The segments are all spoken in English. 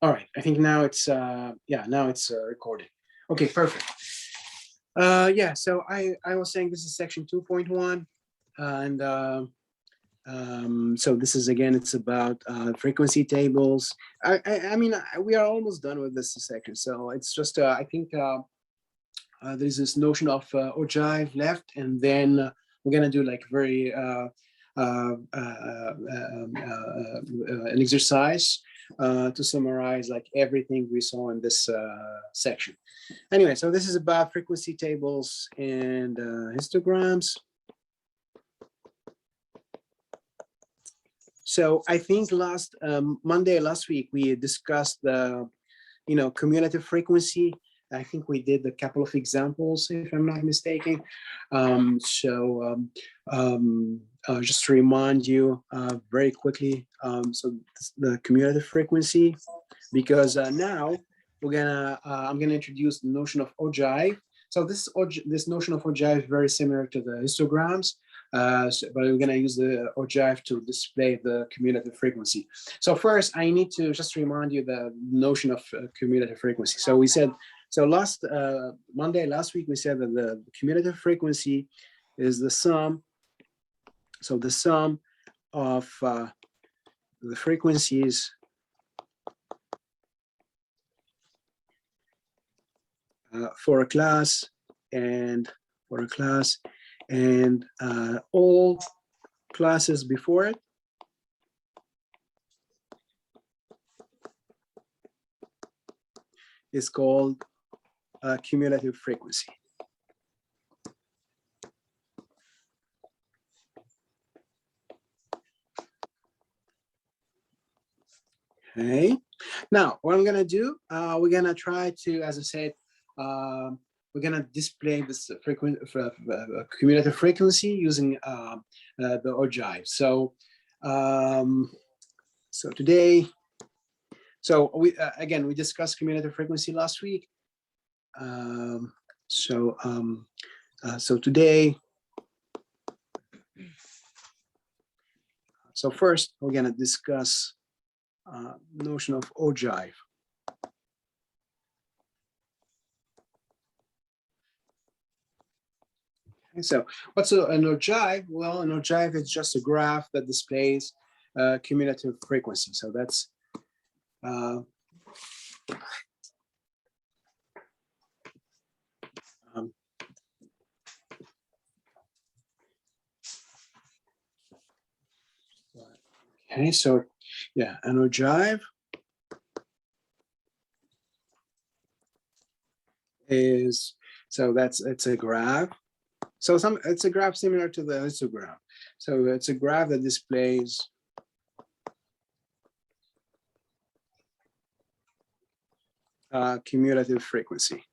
All right, I think now it's yeah, now it's recording. Okay, perfect. Yeah, so I was saying this is section 2.1, and so this is, again, it's about frequency tables. I mean, we are almost done with this section, so it's just I think there's this notion of ogive left, and then we're gonna do like very an exercise to summarize like everything we saw in this section. Anyway, so this is about frequency tables and histograms. So I think last last week, we discussed the, cumulative frequency. I think we did a couple of examples, if I'm not mistaken. Just to remind you very quickly, so the cumulative frequency, because now I'm gonna introduce the notion of ogive. So this notion of ogive is very similar to the histograms, but we're gonna use the ogive to display the cumulative frequency. So first, I need to just remind you the notion of cumulative frequency. So we said, so last week, we said that the cumulative frequency is the sum. So the sum of the frequencies for a class and all classes before it is called cumulative frequency. Okay. Now, what I'm gonna do, we're gonna try to, as I said, we're gonna display this cumulative frequency using the ogive. So, so today, so we again, we discussed cumulative frequency last week. So today, so first we're gonna discuss notion of ogive. Okay, so what's an ogive? Well, an ogive is just a graph that displays cumulative frequency. So that's okay, so yeah, an ogive is, so it's a graph. So it's a graph similar to the histogram. So it's a graph that displays cumulative frequency.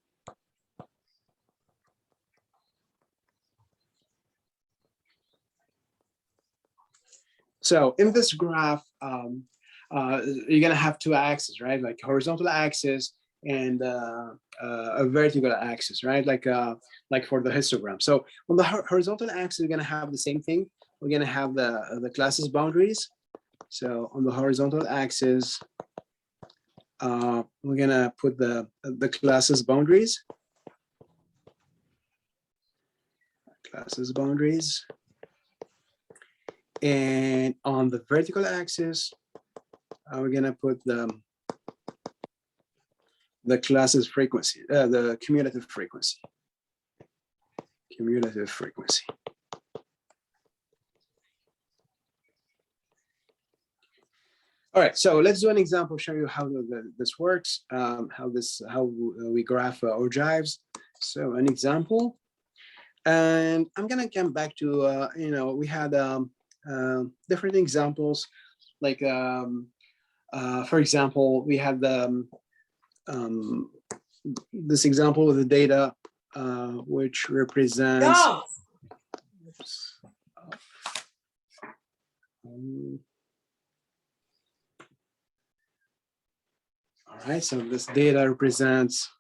So in this graph, you're gonna have two axes, right? Like horizontal axis and a vertical axis, right? Like for the histogram. So on the horizontal axis, we're gonna have the same thing. We're gonna have the classes boundaries. So on the horizontal axis, we're gonna put the classes boundaries. Classes boundaries. And on the vertical axis, we're gonna put the classes frequency, the cumulative frequency. Cumulative frequency. All right, so let's do an example, show you how this works, how we graph ogives. So an example, and I'm gonna come back to we had different examples, like for example, we had this example of the data which represents. No. Oops. All right, so this data represents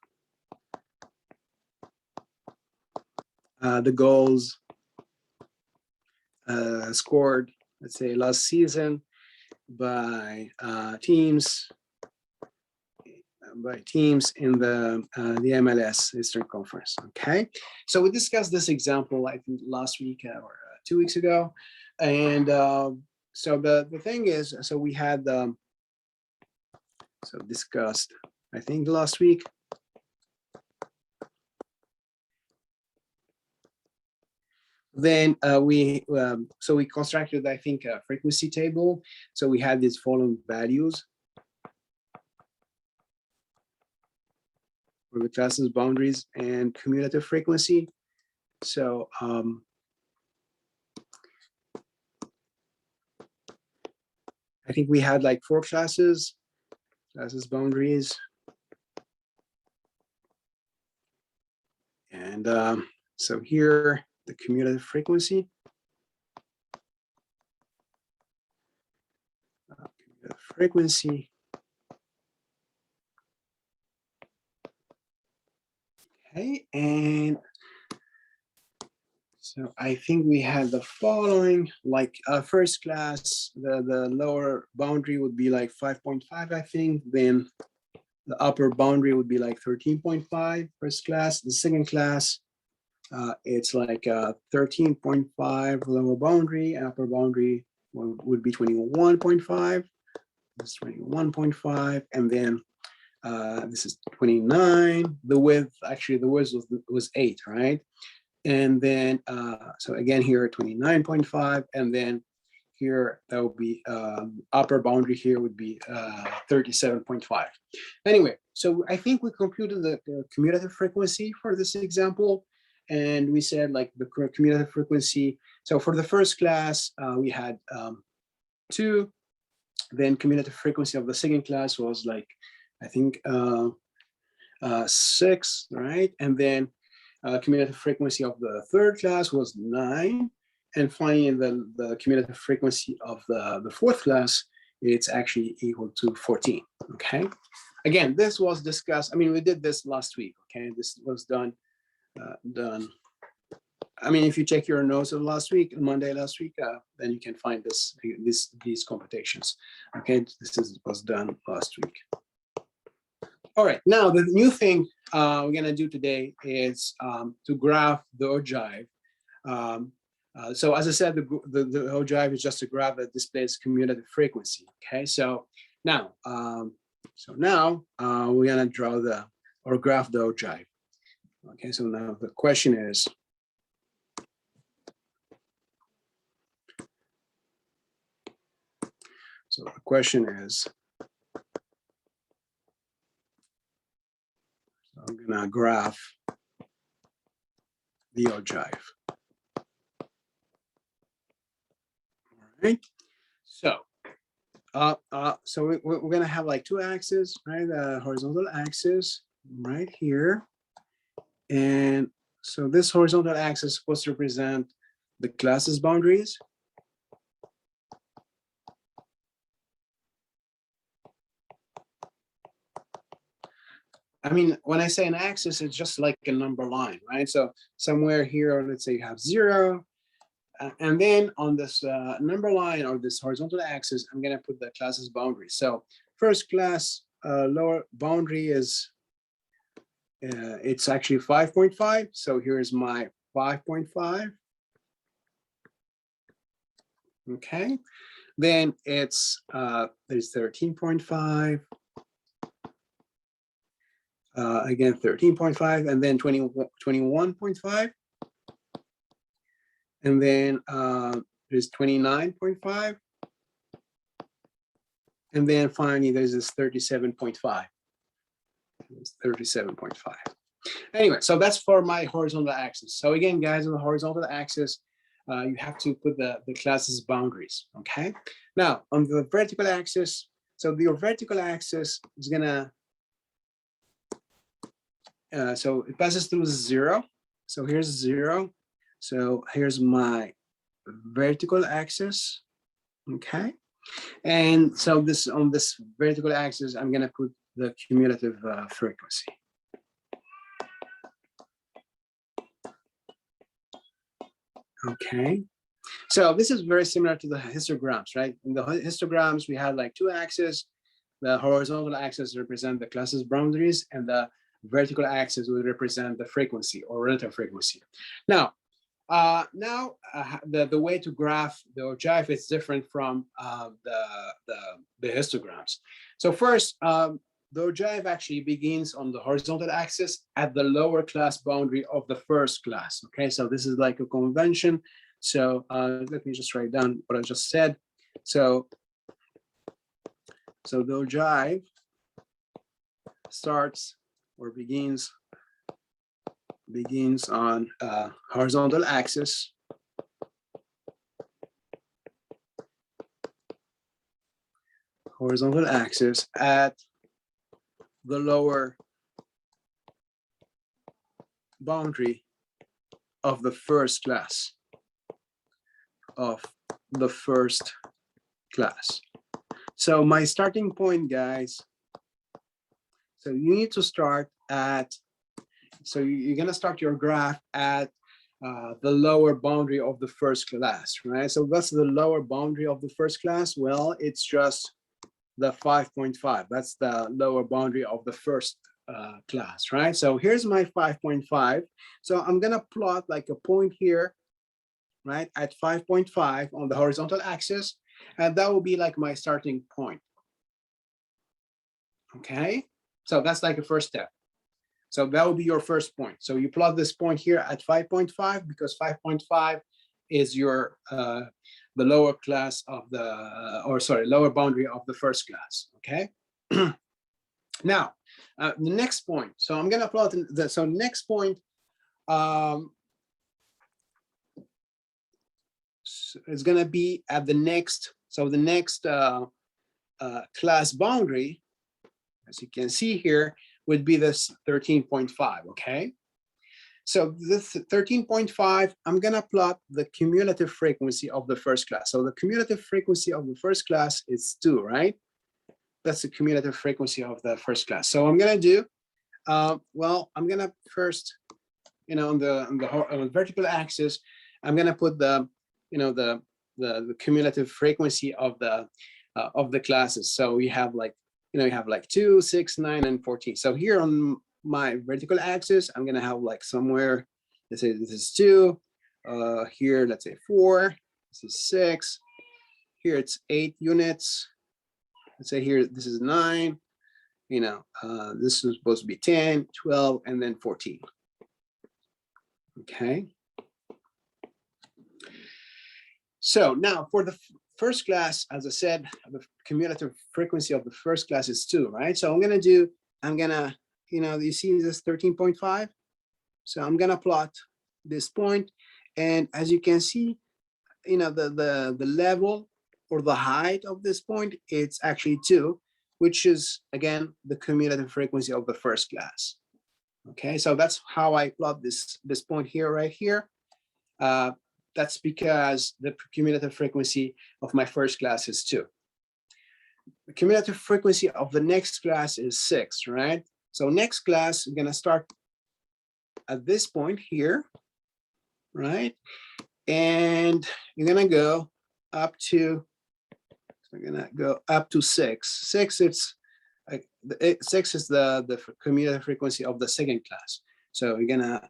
the goals scored, let's say, last season by teams by teams in the MLS Eastern Conference. Okay, so we discussed this example I think last week or 2 weeks ago, and so the thing is, so we had so discussed I think last week. Then we constructed I think a frequency table. So we had these following values for the classes, boundaries, and cumulative frequency. So I think we had like 4 classes, boundaries, and so here the cumulative frequency. Frequency. Okay, and so I think we had the following, like first class, the lower boundary would be like 5.5, I think. Then the upper boundary would be like 13.5 first class. The second class, it's like 13.5 lower boundary, and upper boundary would be 21.5. This is 21.5, and then this is 29. The width, actually the width was 8, right? And then, so again here 29.5, and then here that would be upper boundary here would be 37.5. Anyway, so I think we computed the cumulative frequency for this example, and we said like the cumulative frequency. So for the first class, we had 2. Then cumulative frequency of the second class was like, I think 6, right? And then cumulative frequency of the third class was 9. And finally, the cumulative frequency of the fourth class, it's actually equal to 14, okay? Again, this was discussed, I mean, we did this last week, okay? This was done. I mean, if you check your notes of last week, Monday last week, then you can find these computations. Okay, was done last week. All right, now the new thing we're gonna do today is to graph the ogive. So as I said, the ogive is just a graph that displays cumulative frequency. Okay, so now we're gonna draw or graph the ogive. Okay, so now the question is, so the question is, I'm gonna graph the ogive. All right. So, so we're gonna have like 2 axes, right? The horizontal axis right here, and so this horizontal axis is supposed to represent the classes boundaries. I mean, when I say an axis, it's just like a number line, right? So somewhere here, let's say you have 0. And then on this number line or this horizontal axis, I'm going to put the classes boundaries. So first class lower boundary is, it's actually 5.5. So here's my 5.5. Okay. Then it's, there's 13.5. Again, 13.5, and then 21.5. And then there's 29.5. And then finally, there's this 37.5. 37.5. Anyway, so that's for my horizontal axis. So again, guys, on the horizontal axis, you have to put the classes boundaries, okay? Now, on the vertical axis, so your vertical axis is gonna, so it passes through 0. So here's 0. So here's my vertical axis, okay? And so this on this vertical axis, I'm gonna put the cumulative frequency. Okay, so this is very similar to the histograms, right? In the histograms, we had like 2 axes. The horizontal axis represents the class's boundaries, and the vertical axis will represent the frequency or relative frequency. Now, the way to graph the ogive is different from the histograms. So first, the ogive actually begins on the horizontal axis at the lower class boundary of the first class. Okay, so this is like a convention. So let me just write down what I just said. So the ogive starts or begins on horizontal axis at the lower boundary of the first class So my starting point, guys, so you need to start at, so you're gonna start your graph at the lower boundary of the first class, right? So what's the lower boundary of the first class? Well, it's just the 5.5. That's the lower boundary of the first class, right? So here's my 5.5. So I'm gonna plot like a point here, right, at 5.5 on the horizontal axis, and that will be like my starting point. Okay, so that's like a first step. So that will be your first point. So you plot this point here at 5.5 because 5.5 is your the lower class of the, lower boundary of the first class. Okay. Now, the next point. So I'm gonna plot so next point is gonna be at the next. So the next class boundary, as you can see here, would be this 13.5, okay? So this 13.5, I'm gonna plot the cumulative frequency of the first class. So the cumulative frequency of the first class is 2, right? That's the cumulative frequency of the first class. So I'm gonna do, well, I'm gonna first, on the vertical axis, I'm gonna put the, the cumulative frequency of the classes. So we have like, you have like 2, 6, 9, and 14. So here on my vertical axis, I'm gonna have like somewhere, let's say this is 2, here, let's say 4, this is 6, here it's 8 units. Let's say here, this is 9, this is supposed to be 10, 12, and then 14. Okay. So now for the first class, as I said, the cumulative frequency of the first class is 2, right? So I'm gonna, you see this 13.5? So I'm gonna plot this point, and as you can see, the level or the height of this point, it's actually 2, which is again the cumulative frequency of the first class. Okay, so that's how I plot this point here, right here. That's because the cumulative frequency of my first class is 2. The cumulative frequency of the next class is 6, right? So next class, I'm gonna start at this point here, right? And you're gonna go up to, so I'm gonna go up to 6. 6, it's like 6 is the cumulative frequency of the second class. So we're gonna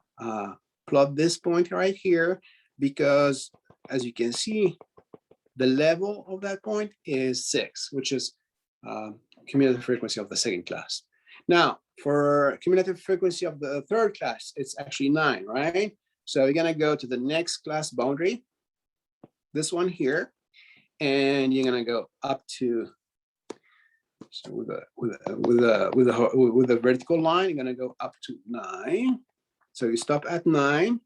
plot this point right here, because as you can see, the level of that point is 6, which is cumulative frequency of the second class. Now, for cumulative frequency of the third class, it's actually 9, right? So you're gonna go to the next class boundary, this one here, and you're gonna go up to, so with a vertical line, you're gonna go up to 9. So you stop at 9,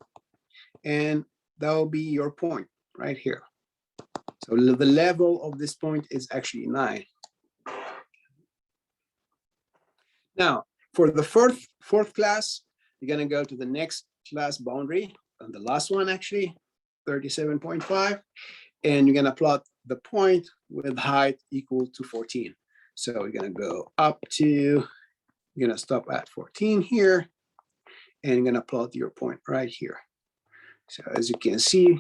and that will be your point right here. So the level of this point is actually 9. Now, for the fourth class, you're gonna go to the next class boundary, and the last one actually, 37.5, and you're gonna plot the point with height equal to 14. So you're gonna go up to, you're gonna stop at 14 here, and you're gonna plot your point right here. So as you can see,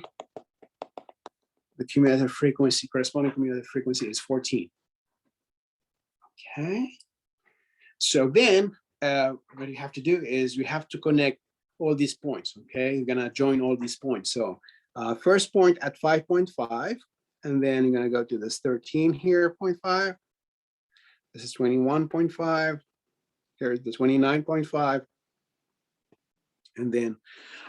the cumulative frequency, corresponding cumulative frequency is 14. Okay. So then what you have to do is we have to connect all these points. Okay, you're gonna join all these points. So first point at 5.5, and then you're gonna go to this 13 here, 0.5. This is 21.5. Here's the 29.5. And then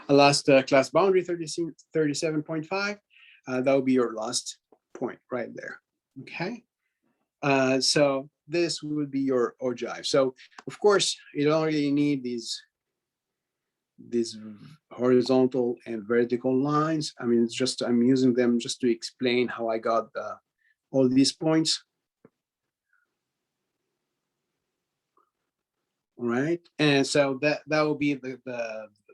a last class boundary 37.5. That will be your last point right there. Okay. So this would be your ogive. So of course you don't really need these horizontal and vertical lines. I mean, it's just I'm using them just to explain how I got all these points. All right, and so that will be the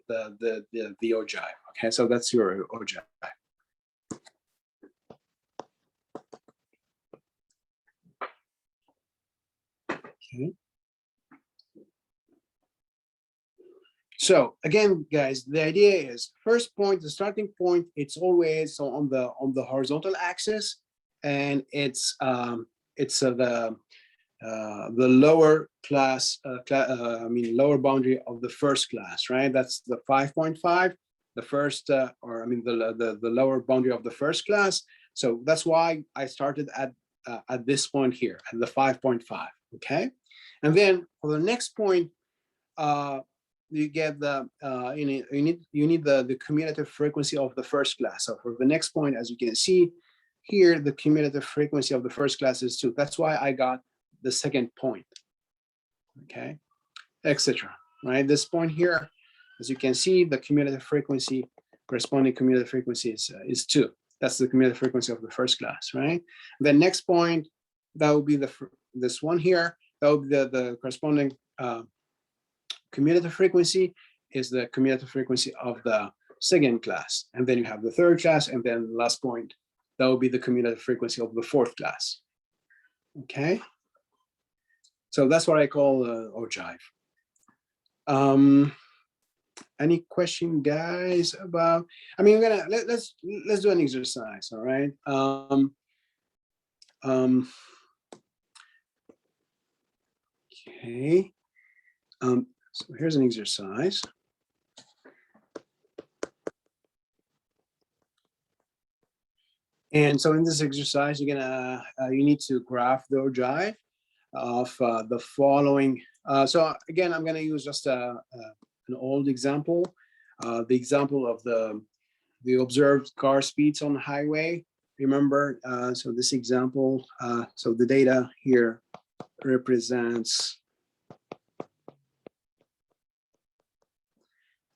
ogive. Okay, so that's your ogive. Okay. So again, guys, the idea is first point, the starting point, it's always on the horizontal axis, and it's the lower class, I mean lower boundary of the first class, right? That's the 5.5, the first, or I mean the lower boundary of the first class. So that's why I started at this point here, at the 5.5. Okay, and then for the next point, you get the you need the cumulative frequency of the first class. So for the next point, as you can see here, the cumulative frequency of the first class is 2. That's why I got the second point. Okay, etc. Right, this point here, as you can see, the cumulative frequency, corresponding cumulative frequency is 2. That's the cumulative frequency of the first class, right? The next point, that will be this one here. That will be the corresponding cumulative frequency is the cumulative frequency of the second class. And then you have the third class, and then the last point, that will be the cumulative frequency of the fourth class. Okay, so that's what I call ogive. Any question, guys, about? I mean, we're gonna let's do an exercise. All right. Okay. So here's an exercise. And so in this exercise, you're gonna you need to graph the ogive of the following. So again, I'm gonna use just an old example, the example of the observed car speeds on the highway. Remember, so this example, so the data here represents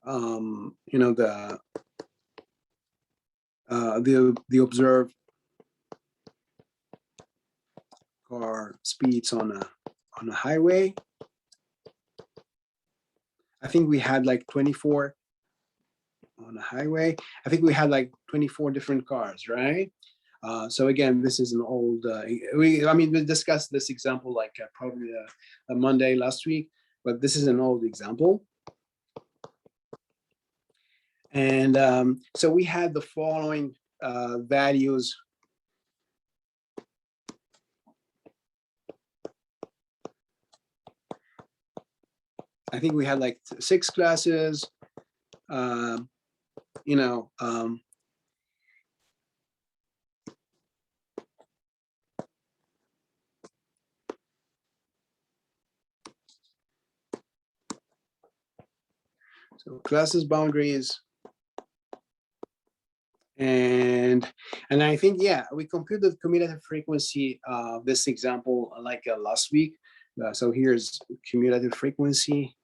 you know, the observed car speeds on a highway. I think we had like 24 on a highway. I think we had like 24 different cars, right? So again, this is an old. I mean, we discussed this example like probably a Monday last week, but this is an old example. And so we had the following values. I think we had like 6 classes, you know, so classes, boundaries, and I think, yeah, we computed the cumulative frequency of this example like last week. So here's cumulative frequency.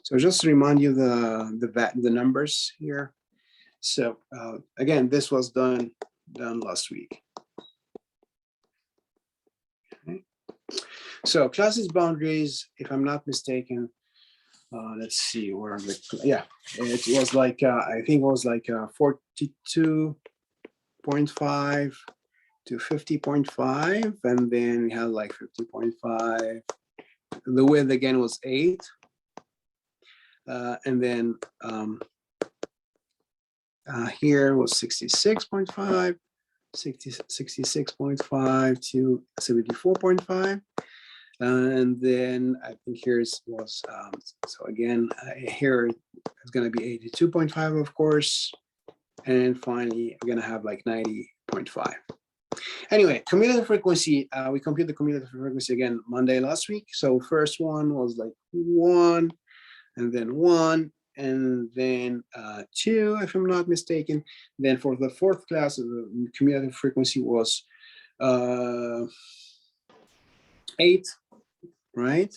So just to remind you the numbers here. So again, this was done last week. Okay. So classes, boundaries, if I'm not mistaken, let's see where yeah, it was like I think it was like 42.5 to 50.5, and then we had like 50.5. The width again was 8, and then here was 66.5, 66.5 to 74.5. And then I think here's was, so again, here it's going to be 82.5, of course. And finally, we're going to have like 90.5. Anyway, cumulative frequency, we computed the cumulative frequency again Monday last week. So first one was like 1, and then 1, and then 2, if I'm not mistaken. Then for the fourth class, the cumulative frequency was 8, right?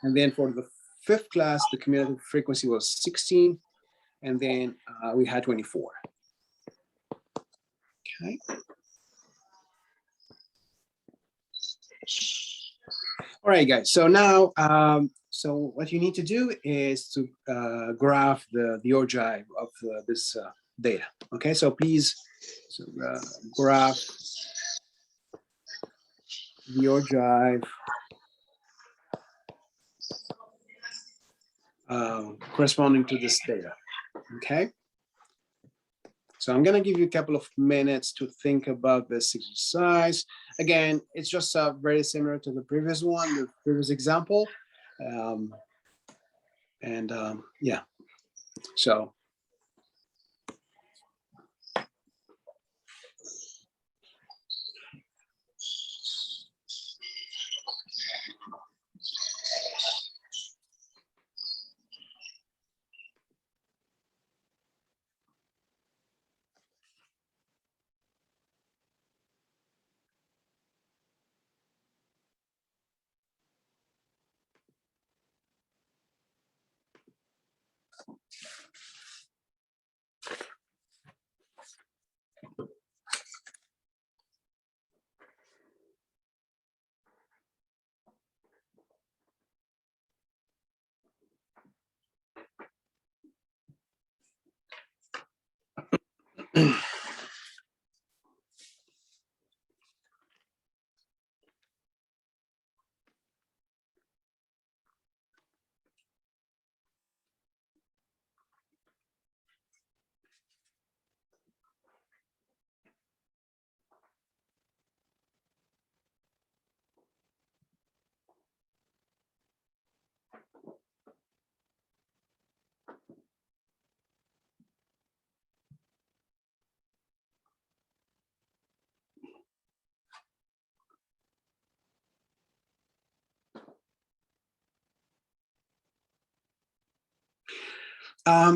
And then for the fifth class, the cumulative frequency was 16, and then we had 24. Okay. All right, guys. So now, so what you need to do is to graph the ogive of this data. Okay, so please graph the ogive corresponding to this data. Okay. So I'm going to give you a couple of minutes to think about this exercise. Again, it's just very similar to the previous one, the previous example. Yeah, so.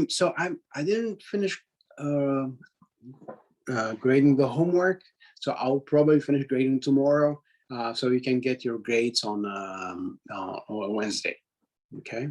So I didn't finish grading the homework, so I'll probably finish grading tomorrow, so you can get your grades on Wednesday. Okay.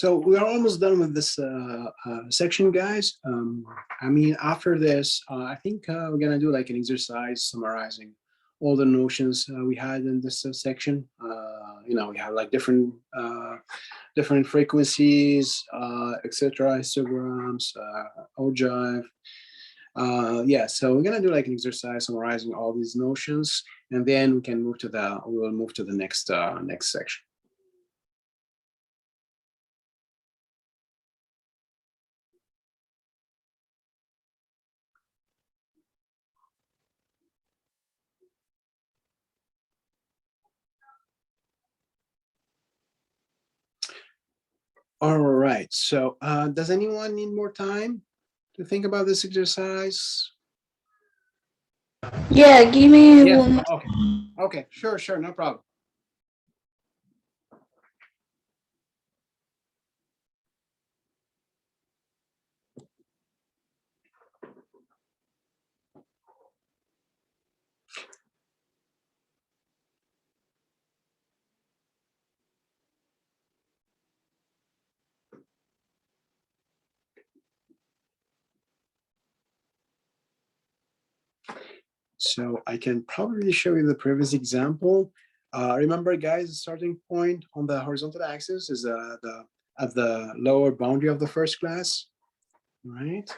So we are almost done with this section, guys. I mean, after this, I think we're gonna do like an exercise summarizing all the notions we had in this section. You know, we have like different frequencies, etc., histograms, ogive. Yeah, so we're gonna do like an exercise summarizing all these notions, and then we can move to we will move to the next next section. All right, so does anyone need more time to think about this exercise? Yeah, give me Yeah, one. okay. Okay, sure, no problem. So I can probably show you the previous example. Remember, guys, the starting point on the horizontal axis is at the lower boundary of the first class, right?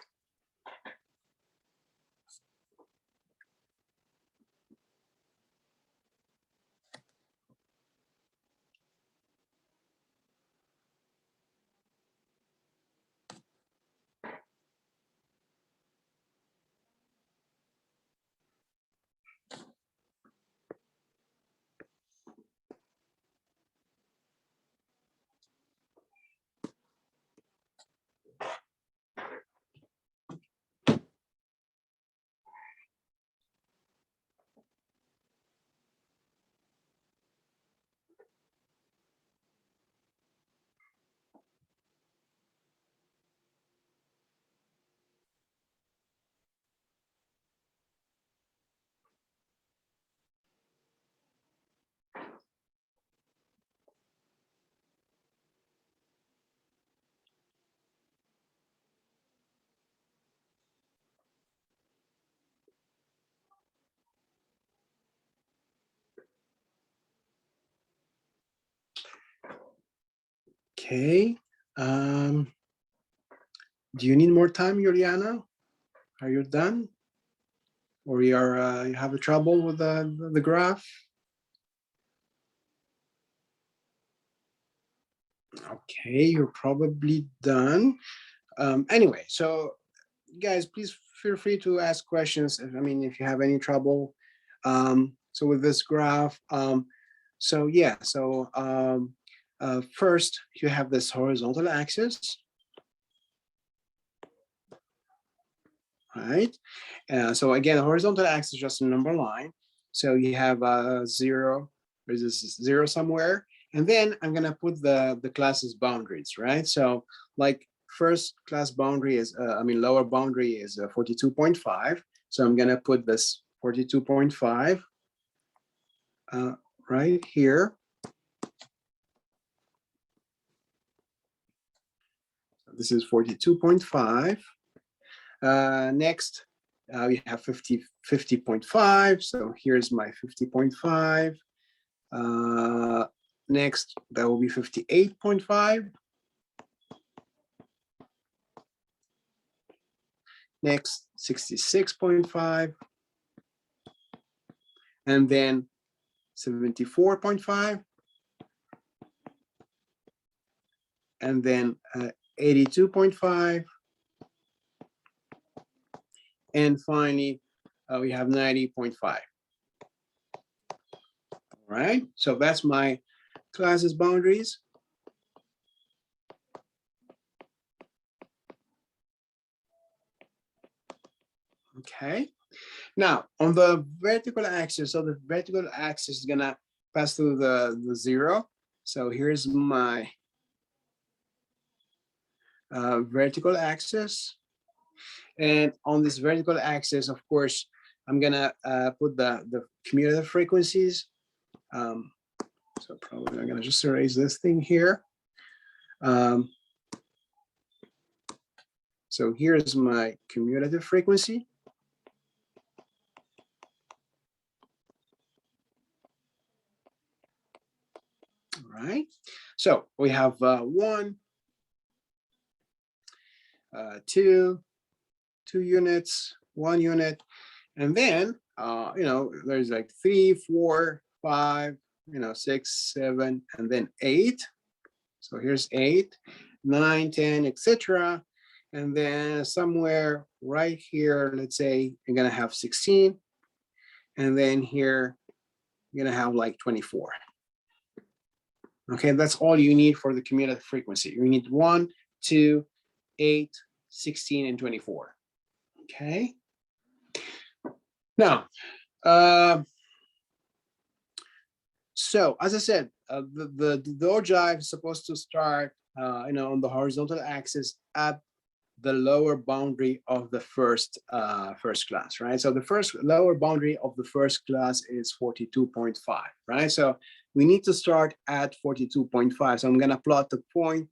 Okay. Do you need more time, Juliana? Are you done? Or you have a trouble with the graph? Okay, you're probably done. Anyway, so guys, please feel free to ask questions. I mean, if you have any trouble. So with this graph, so yeah, so first you have this horizontal axis, right? So again, the horizontal axis is just a number line. So you have a zero, there's this zero somewhere. And then I'm gonna put the class's boundaries, right? So like first class boundary is, lower boundary is 42.5. So I'm gonna put this 42.5 right here. This is 42.5. Next, we have 50.5. So here's my 50.5. Next, that will be 58.5. Next, 66.5. And then 74.5. And then 82.5. And finally, we have 90.5. All right, so that's my classes boundaries. Okay, now on the vertical axis, so the vertical axis is gonna pass through the zero. So here's my vertical axis. And on this vertical axis, of course, I'm gonna put the cumulative frequencies. So probably I'm gonna just erase this thing here. So here's my cumulative frequency. All right. So we have 1, 2 units, 1 unit, and then there's like 3, 4, 5, 6, 7, and then 8. So here's 8, 9, 10, etc. And then somewhere right here, let's say you're gonna have 16, and then here you're gonna have like 24. Okay, that's all you need for the cumulative frequency. You need 1, 2, 8, 16, and 24. Okay. Now, so as I said, the ogive is supposed to start, on the horizontal axis at the lower boundary of the first class, right? So the first lower boundary of the first class is 42.5, right? So we need to start at 42.5. So I'm gonna plot the point,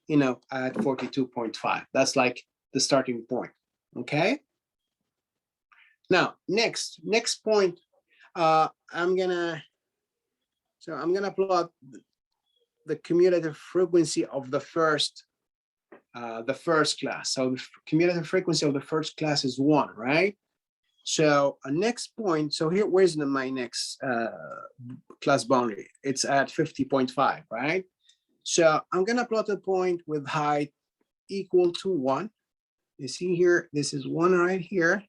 at 42.5. That's like the starting point, okay? Now, next point, I'm gonna plot the cumulative frequency of the first class. So the cumulative frequency of the first class is 1, right? So a next point, so here, where's my next class boundary? It's at 50.5, right? So I'm gonna plot a point with height equal to 1. You see here, this is 1 right here.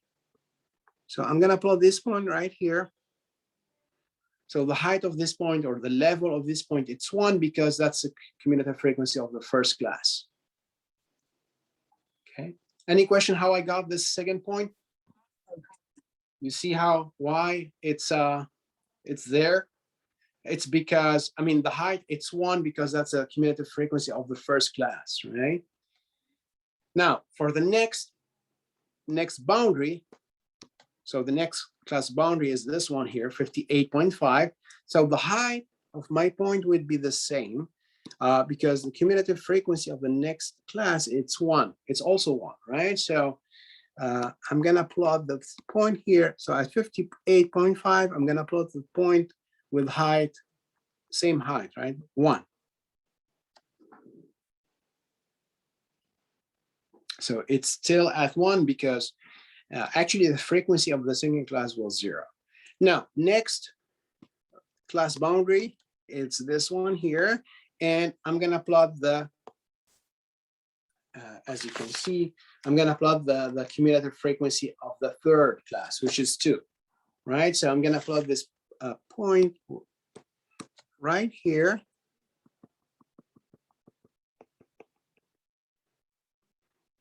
So I'm gonna plot this point right here. So the height of this point, or the level of this point, it's 1 because that's the cumulative frequency of the first class. Okay. Any question how I got this second point? You see why it's there? It's because, the height, it's 1 because that's a cumulative frequency of the first class, right? Now, for the next boundary, so the next class boundary is this one here, 58.5. So the height of my point would be the same because the cumulative frequency of the next class, it's 1. It's also 1, right? So I'm gonna plot the point here. So at 58.5, I'm gonna plot the point with height, same height, right? 1. So it's still at 1 because actually the frequency of the second class was 0. Now, next class boundary, it's this one here. And I'm gonna plot the, as you can see, I'm gonna plot the cumulative frequency of the third class, which is 2, right? So I'm gonna plot this point right here.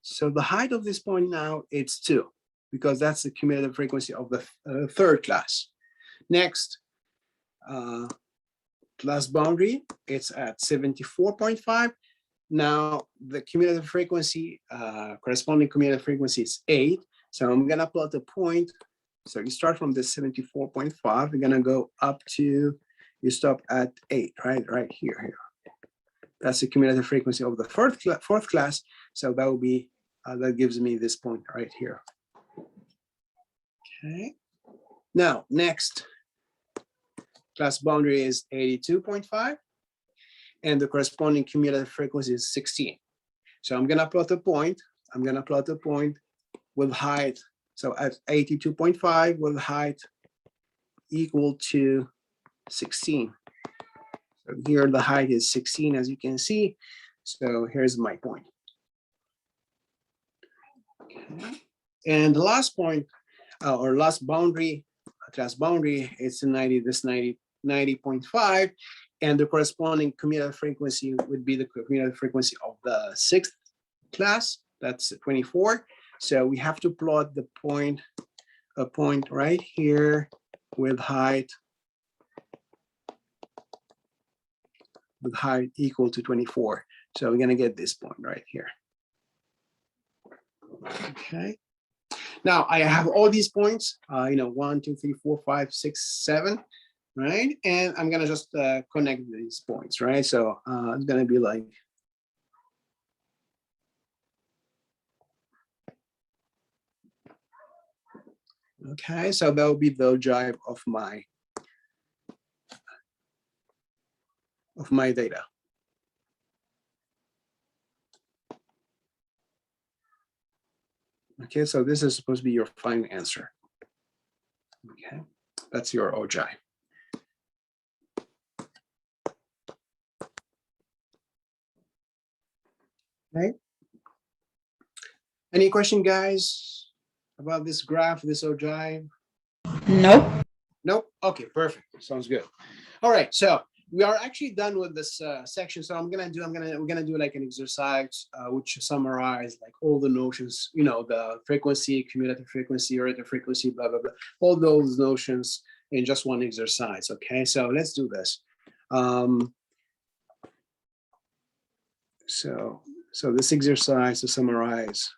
So the height of this point now, it's 2, because that's the cumulative frequency of the third class. Next, class boundary, it's at 74.5. Now the cumulative frequency, corresponding cumulative frequency is 8. So I'm gonna plot the point. So you start from the 74.5, you're gonna go up to, you stop at 8, right here. That's the cumulative frequency of the fourth class. So that will be, that gives me this point right here. Okay. Now, next class boundary is 82.5. And the corresponding cumulative frequency is 16. So I'm gonna plot a point. I'm gonna plot a point with height. So at 82.5 with height equal to 16. So here the height is 16, as you can see. So here's my point. Okay. And the last point, or last boundary, class boundary, it's 90.5. And the corresponding cumulative frequency would be the cumulative frequency of the sixth class, that's 24. So we have to plot the point, a point right here with height equal to 24. So we're gonna get this point right here. Okay. Now I have all these points, 1, 2, 3, 4, 5, 6, 7, right? And I'm gonna just connect these points, right? So it's gonna be like Okay, so that will be the ogive of my data. Okay, so this is supposed to be your final answer. Okay, that's your ogive. Okay. Any question, guys, about this graph, this ogive? Nope. Nope. Okay, perfect. Sounds good. All right, so we are actually done with this section. So we're gonna do like an exercise which summarize like all the notions, you know, the frequency, cumulative frequency, relative frequency, blah blah blah, all those notions in just one exercise. Okay, so let's do this. So this exercise to summarize.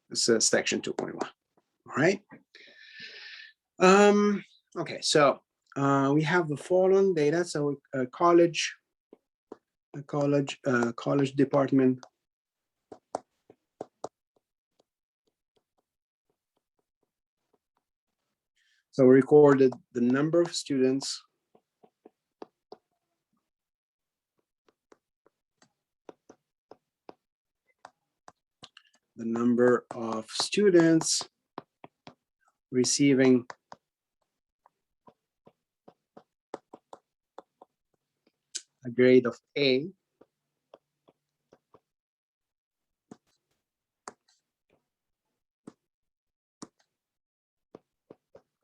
This is section 2.1. All right. Okay, so we have the following data. So college department. So we recorded the number of students, receiving a grade of A.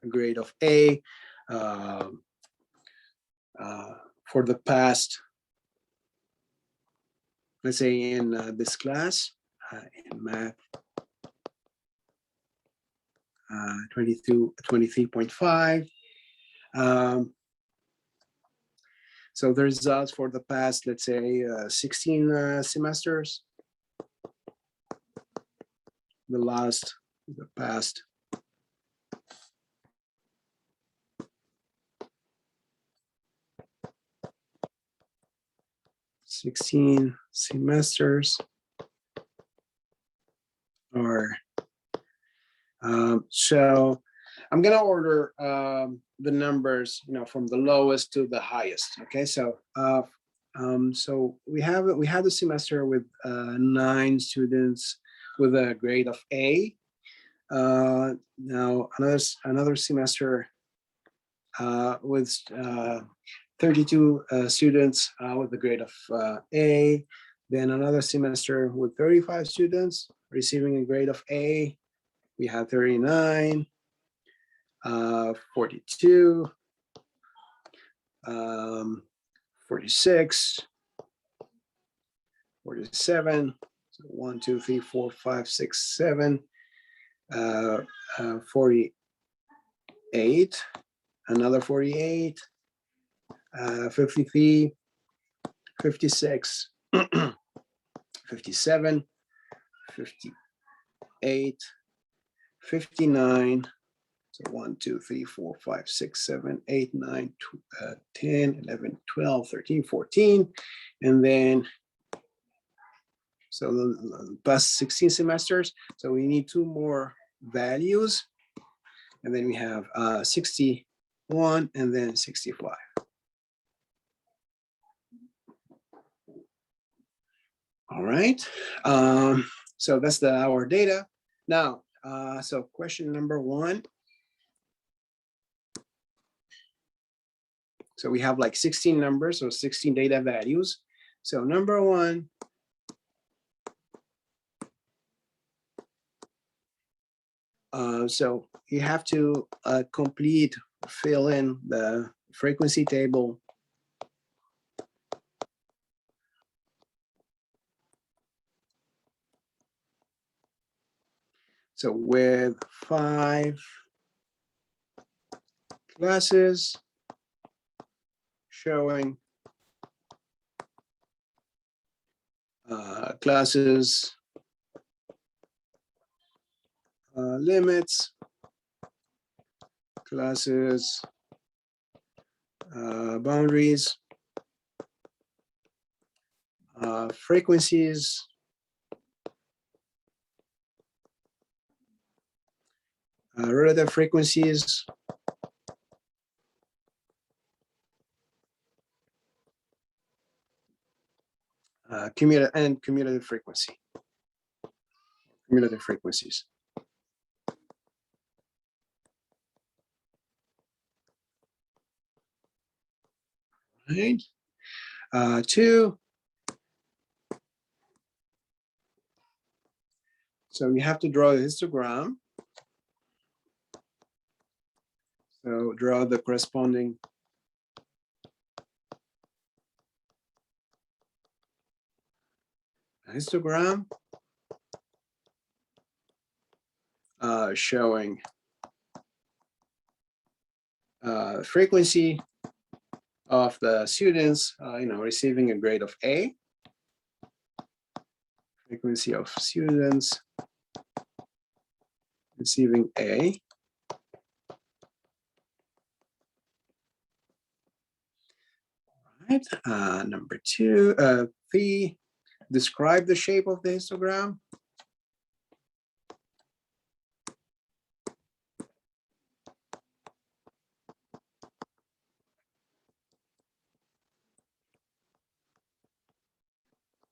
A grade of A for the past, let's say in this class, in math 23.5. So the results for the past, let's say 16 semesters. The past 16 semesters or so I'm gonna order the numbers, you know, from the lowest to the highest. Okay, so so we had a semester with 9 students with a grade of A. Now another semester with 32 students with a grade of A. Then another semester with 35 students receiving a grade of A. We had 39, 42, 46, 47. So 1, 2, 3, 4, 5, 6, 7, 48, another 48, 53, 56, 57, 58, 59. So 1, 2, 3, 4, 5, 6, 7, 8, 9, 10, 11, 12, 13, 14. And then, so the past 16 semesters. So we need 2 more values. And then we have 61 and then 65. All right. So that's our data. Now, so question number 1. So we have like 16 numbers, so 16 data values. So number 1, so you have to fill in the frequency table. So with 5 classes showing classes, limits, classes, boundaries, frequencies, relative frequencies, cumulative frequency, cumulative frequencies. Right. 2. So we have to draw the histogram. So draw the corresponding histogram showing frequency of the students, receiving a grade of A. Frequency of students receiving A. Right. Number 2, 3. Describe the shape of the histogram.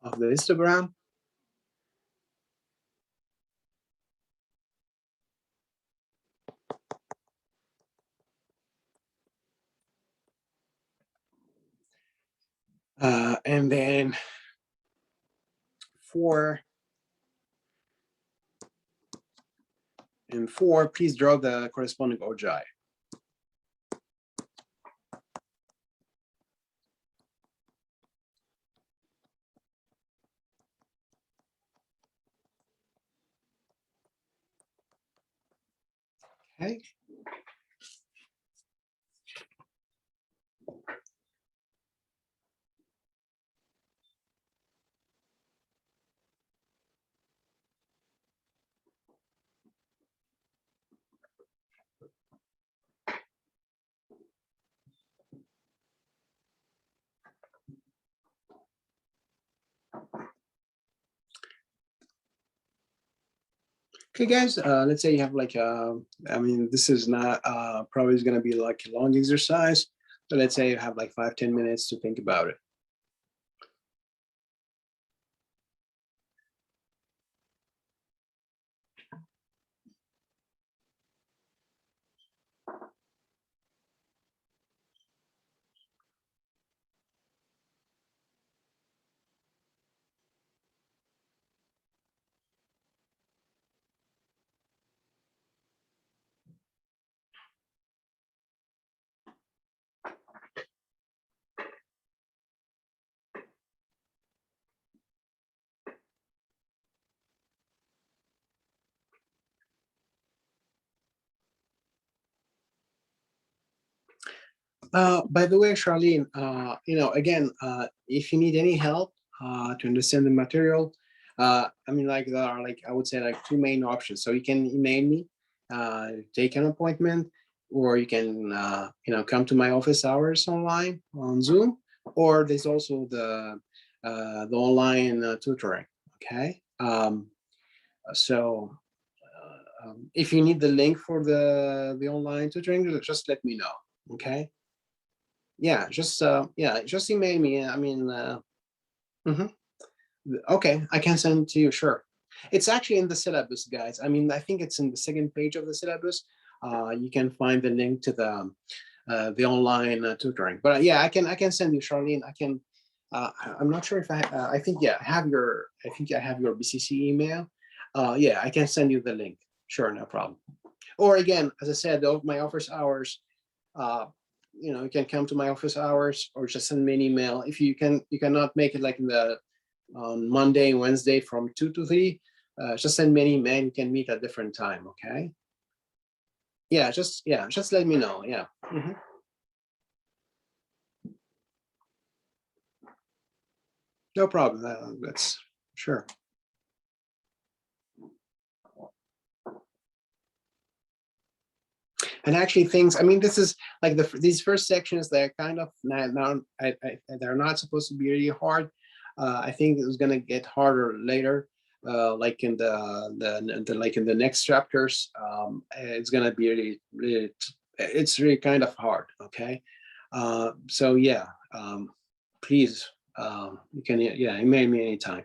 Of the histogram. And then 4. And 4, please draw the corresponding OJI. Okay. Okay, guys, let's say you have like, this is not probably is going to be like a long exercise. So let's say you have like 5-10 minutes to think about it. By the way, Charlene, again, if you need any help to understand the material, there are like, I would say like 2 main options. So you can email me, take an appointment, or you can, come to my office hours online on Zoom, or there's also the online tutoring. Okay. If you need the link for the online tutoring, just let me know. Okay. Yeah, just email me. Mhm. Okay, I can send it to you. Sure, it's actually in the syllabus, guys. I think it's in the second page of the syllabus. You can find the link to the online tutoring. But yeah, I can send you, Charlene. I can. I'm not sure if I think I have your BCC email. Yeah, I can send you the link. Sure, no problem. Or again, as I said, my office hours. You can come to my office hours or just send me an email. If you cannot make it like on Monday and Wednesday from 2 to 3, just send me an email. You can meet at a different time. Okay. Yeah, just let me know. Yeah. Mm-hmm. No problem. That's Sure. And actually things, I mean, this is like these first sections, they're kind of they're not supposed to be really hard. I think it was going to get harder later, like in like in the next chapters. It's going to be really, it's really kind of hard. Okay. So yeah, please, you can, yeah, email me anytime.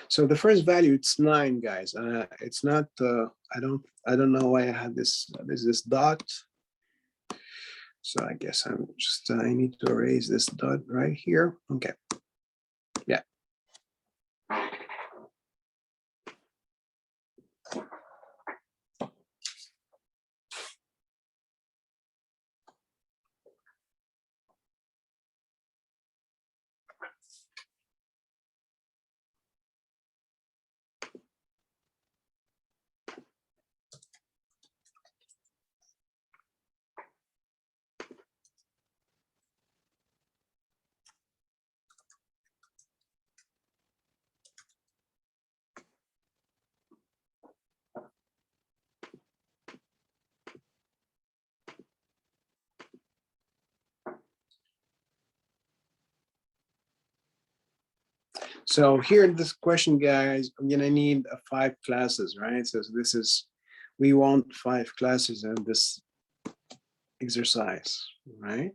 So the first value, it's 9, guys. It's not. I don't know why I have this. There's this dot. So I guess I'm just. I need to erase this dot right here. Okay. Yeah. So here in this question, guys, I'm gonna need 5 classes, right? So this is, we want 5 classes in this exercise, right?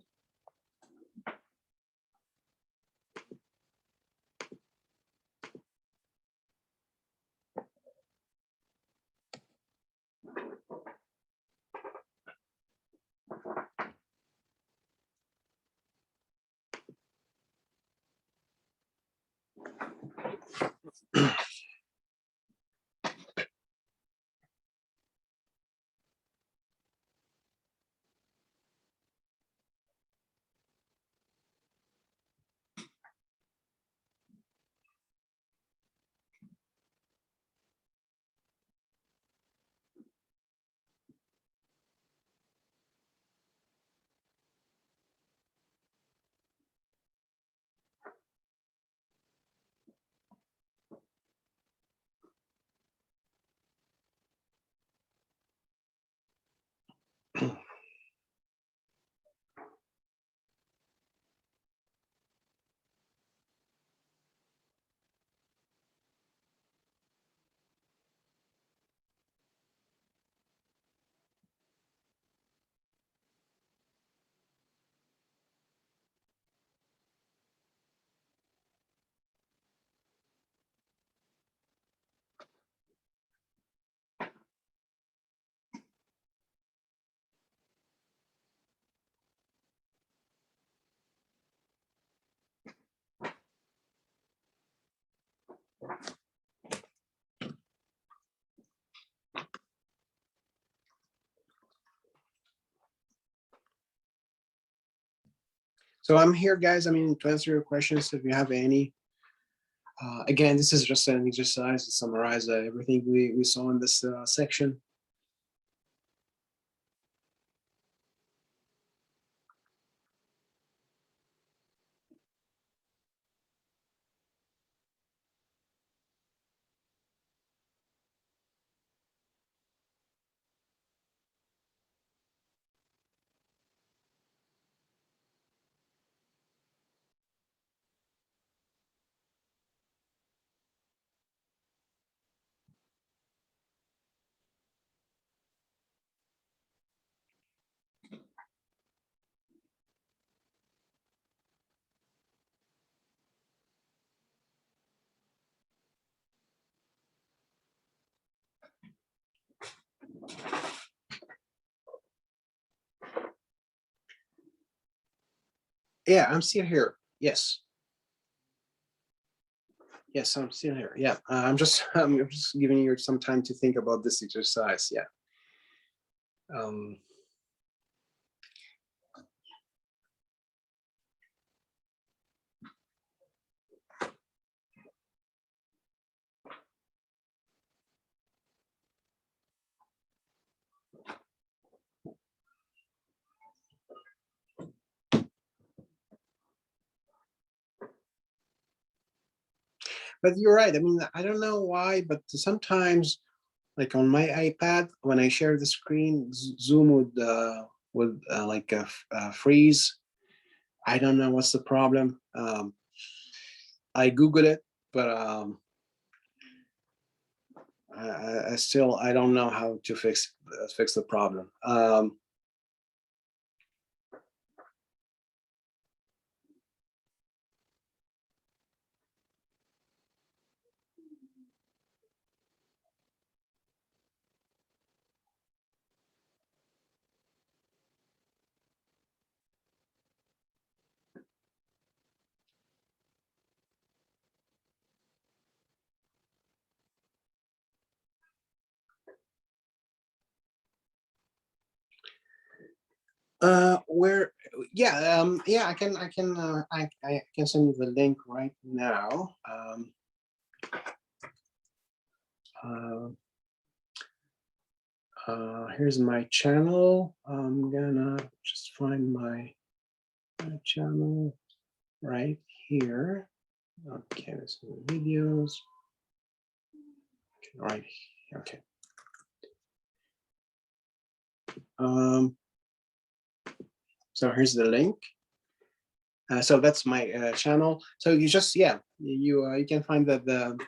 So I'm here, guys. I mean, to answer your questions, if you have any. Again, this is just an exercise to summarize everything we saw in this section. Yeah, I'm still here. Yes. Yes, I'm still here. Yeah, I'm just giving you some time to think about this exercise. Yeah. Um, But you're right. I mean, I don't know why, but sometimes, like on my iPad, when I share the screen, Zoom would like freeze. I don't know what's the problem. I Google it, but I still I don't know how to fix the problem. Where, yeah, yeah, I can send you the link right now. Uh, Here's my channel. I'm gonna just find my channel right here. Okay, this is the videos. Okay, right, okay. So here's the link. So that's my channel. So you just, yeah, you can find the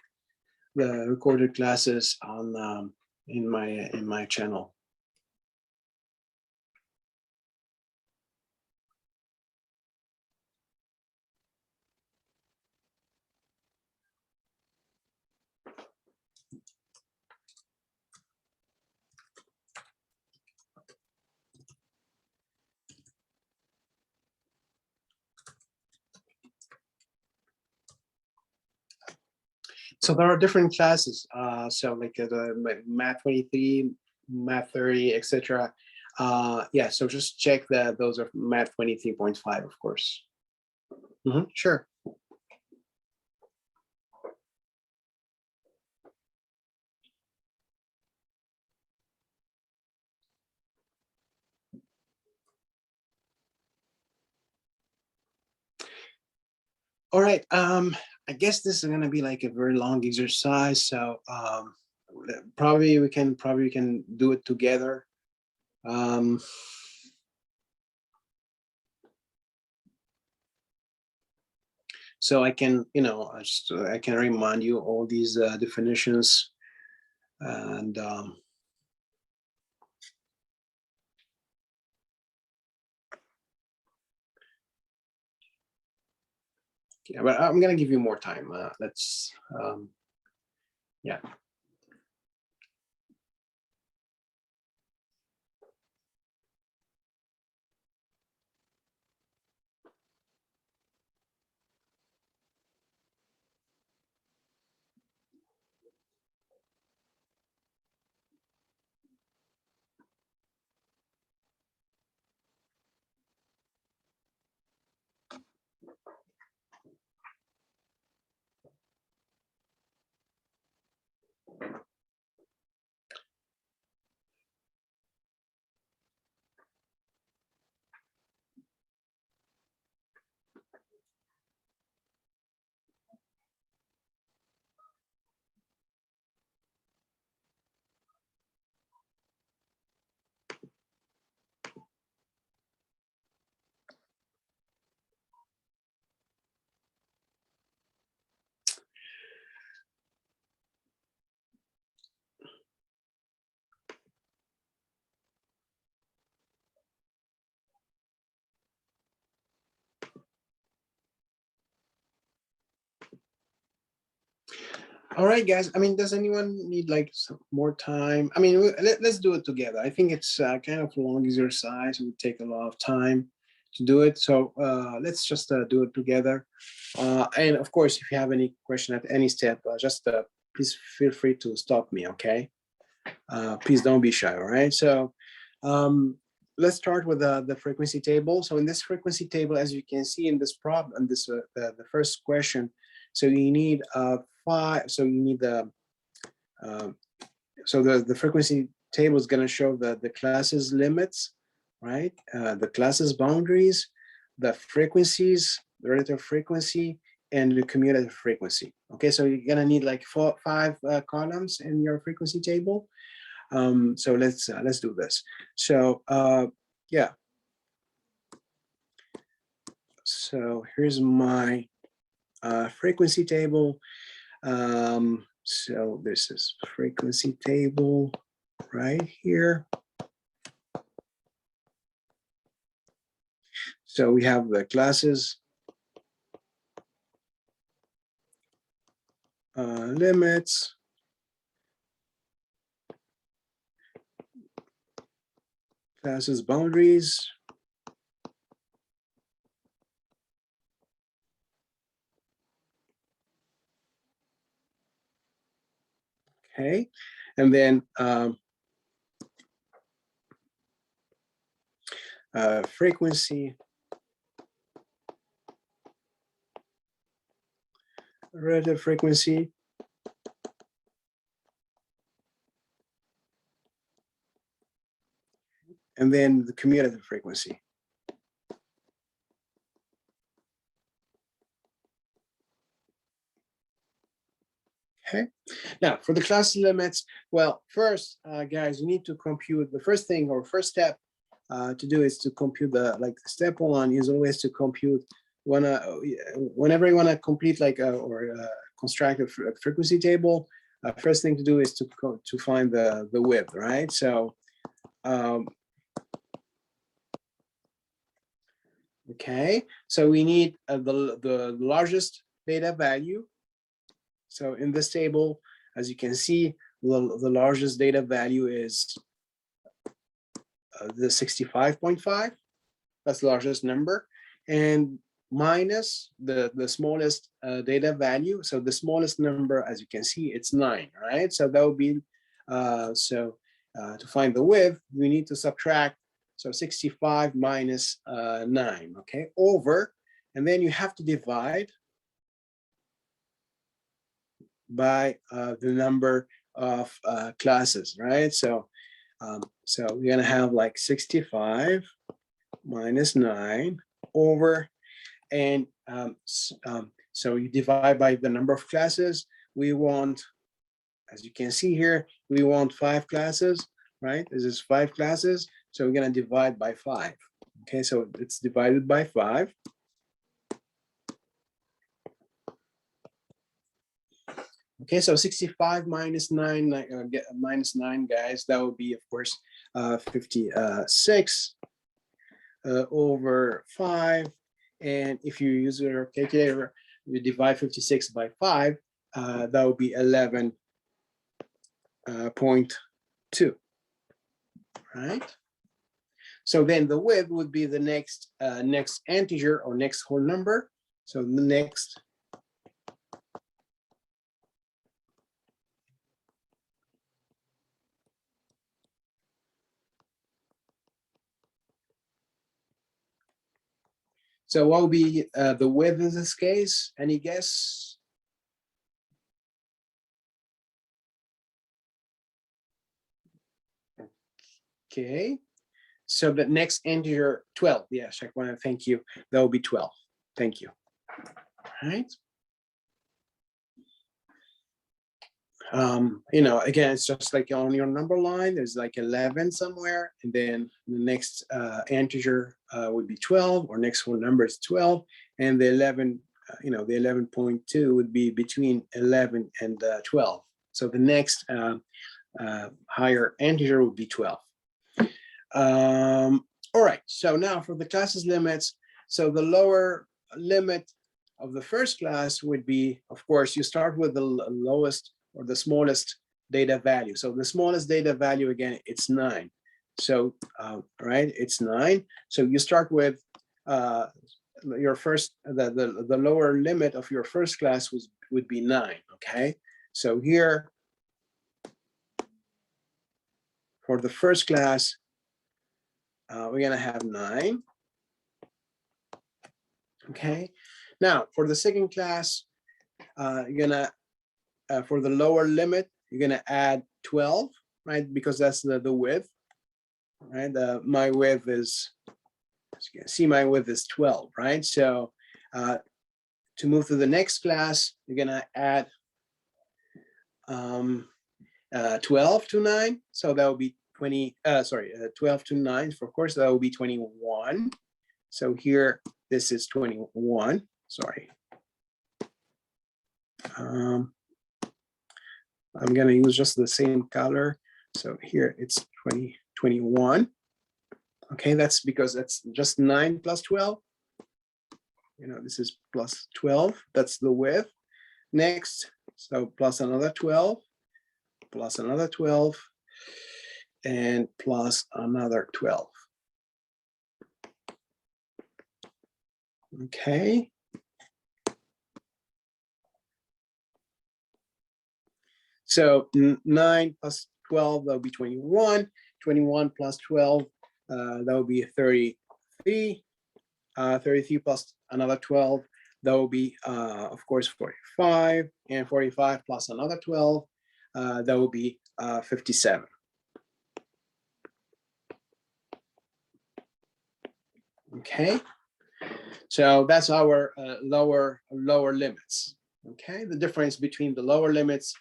recorded classes on in my channel. So there are different classes. So like the Math 23, Math 30, etc. Yeah, so just check that those are Math 23.5, of course. Sure. All right. I guess this is gonna be like a very long exercise. So probably we can do it together. So I can, I can remind you all these definitions, and yeah, but I'm gonna give you more time. Let's, yeah. All right, guys. I mean, does anyone need like some more time? I mean, let's do it together. I think it's kind of a long exercise. It would take a lot of time to do it. So let's just do it together. And of course, if you have any question at any step, just please feel free to stop me, okay? Please don't be shy, all right? So let's start with the frequency table. So in this frequency table, as you can see in this problem, this the first question, so you need so you need the frequency table is going to show the classes limits, right? The classes boundaries, the frequencies, the rate of frequency, and the cumulative frequency. Okay, so you're gonna need like five columns in your frequency table. So let's do this. So yeah. So here's my frequency table. So this is frequency table right here. So we have the classes, limits, classes boundaries, okay, and then frequency, relative frequency, and then the cumulative frequency. Okay, now for the class limits, well, first, guys, you need to compute the first thing or first step to do is to compute the, like step one is always to compute whenever you want to complete like construct a frequency table, first thing to do is to find the width, right? So okay, so we need the largest data value. So in this table, as you can see, the largest data value is the 65.5. That's the largest number, and minus the smallest data value. So the smallest number, as you can see, it's 9, right? So that would be, to find the width, we need to subtract, so 65 minus 9, okay, over, and then you have to divide by the number of classes, right? So we're gonna have like 65 minus 9 over, and so you divide by the number of classes. We want, as you can see here, we want 5 classes, right? This is 5 classes, so we're gonna divide by 5. Okay, so it's divided by 5. Okay, so 65 minus 9, minus 9, guys, that would be, of course, 56 over 5. And if you use your calculator, you divide 56 by 5, that would be 11.2, right? So then the width would be the next integer or next whole number. So the next So what will be the width in this case? Any guess? Okay. So the next integer, 12. Yes, I want to thank you. That will be 12. Thank you. All right. Again, it's just like on your number line, there's like 11 somewhere, and then the next integer would be 12, or next whole number is 12, and the 11, the 11.2 would be between 11 and 12. So the next higher integer would be 12. All right, so now for the classes limits, so the lower limit of the first class would be, of course, you start with the lowest or the smallest data value. So the smallest data value, again, it's 9. So, right, it's 9. So you start with your first, the lower limit of your first class would be 9, okay? So here, for the first class, we're gonna have 9, okay? Now, for the second class, you're gonna, for the lower limit, you're gonna add 12, right? Because that's the width, right? My width is, as you can see, my width is 12, right? So to move to the next class, you're gonna add 12 to 9. So that will be 12 to 9. Of course, that will be 21. So here, this is 21. Sorry. I'm gonna use just the same color. So here it's 21. Okay, that's because that's just 9 plus 12. You know, this is plus 12. That's the width. Next, so plus another 12, plus another 12, and plus another 12. Okay. So 9 plus 12, that will be 21. 21 plus 12, that will be 33. 33 plus another 12, that will be, of course, 45. And 45 plus another 12, that will be 57. Okay. So that's our lower limits. Okay. The difference between the lower limits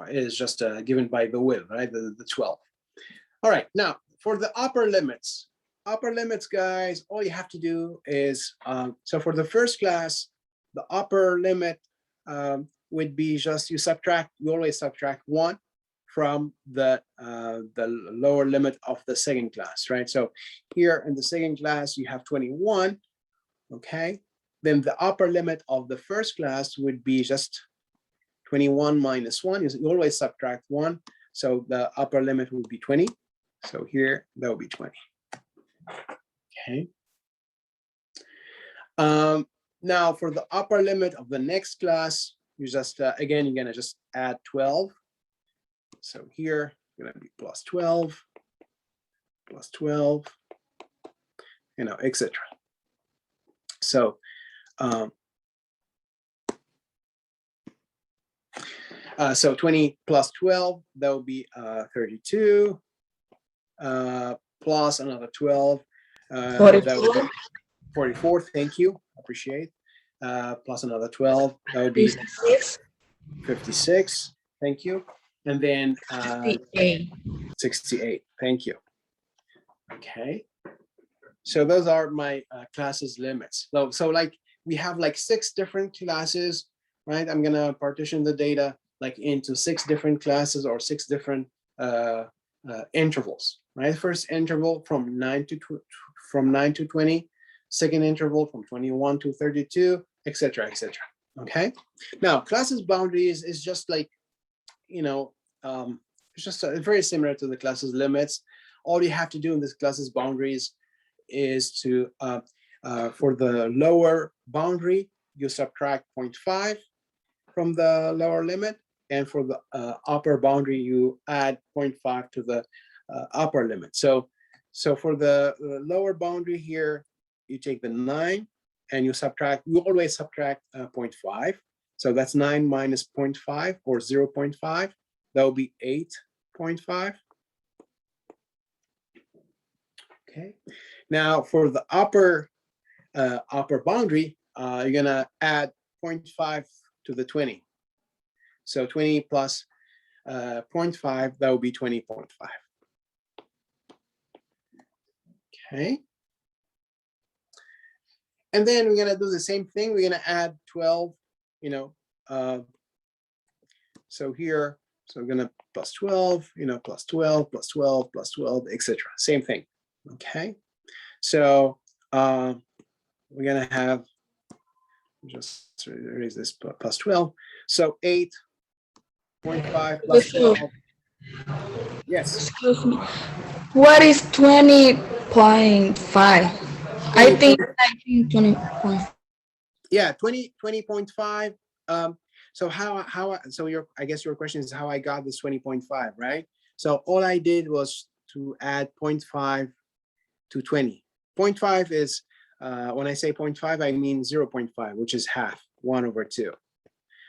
is just given by the width, right? The 12. All right. Now for the upper limits, guys, all you have to do is, so for the first class, the upper limit would be just you always subtract 1 from the lower limit of the second class, right? So here in the second class, you have 21, okay? Then the upper limit of the first class would be just 21 minus 1. You always subtract 1. So the upper limit would be 20. So here, that will be 20. Okay. Now for the upper limit of the next class, you just, again, you're gonna just add 12. So here, gonna be plus 12, you know, etc. So, so 20 plus 12, that will be 32, plus another 12, that would be 44, thank you, appreciate. Plus another 12, that would be 56, thank you. And then 68, thank you. Okay, so those are my classes limits. So like we have like 6 different classes, right? I'm gonna partition the data like into 6 different classes or 6 different intervals, right? First interval from 9 to 20, second interval from 21 to 32, etc., etc. Okay. Now classes boundaries is just like, you know, it's just very similar to the classes limits. All you have to do in this classes boundaries is to, for the lower boundary, you subtract 0.5 from the lower limit. And for the upper boundary, you add 0.5 to the upper limit. So for the lower boundary here, you take the 9 and you always subtract 0.5. So that's 9 minus 0.5 or 0.5. That will be 8.5. Okay. Now for the upper boundary, you're gonna add 0.5 to the 20. So 20 plus 0.5, that will be 20.5. Okay. And then we're gonna do the same thing. We're gonna add 12, you know, so here, so we're gonna plus 12, you know, plus 12, plus 12, plus 12, etc. Same thing. Okay. So we're gonna have, just erase this, plus 12. So 8.5 plus 12. Yes. Excuse me. What is 20.5? I think 20.5. Yeah, 20.5. So I guess your question is how I got this 20.5, right? So all I did was to add 0.5 to 20. 0.5 is, when I say 0.5, I mean 0.5, which is half, 1/2.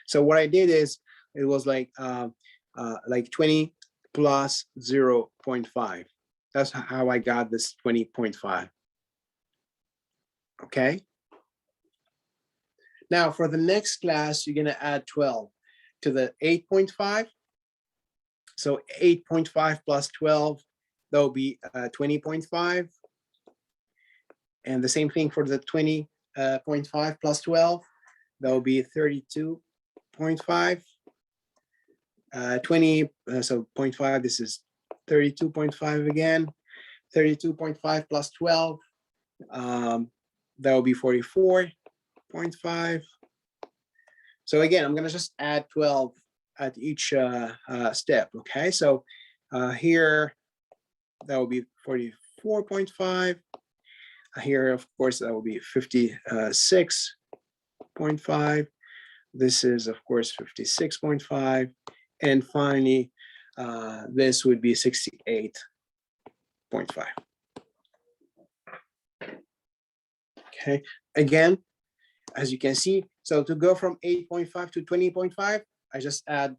So what I did is, it was like 20 plus 0.5. That's how I got this 20.5. Okay. Now for the next class, you're gonna add 12 to the 8.5. So 8.5 plus 12, that will be 20.5. And the same thing for the 20.5 plus 12, that will be 32.5. 20, so 0.5, this is 32.5 again. 32.5 plus 12, that will be 44.5. So again, I'm gonna just add 12 at each step, okay? So here, that will be 44.5. Here, of course, that will be 56.5. This is, of course, 56.5. And finally, this would be 68.5. Okay, again, as you can see, so to go from 8.5 to 20.5, I just add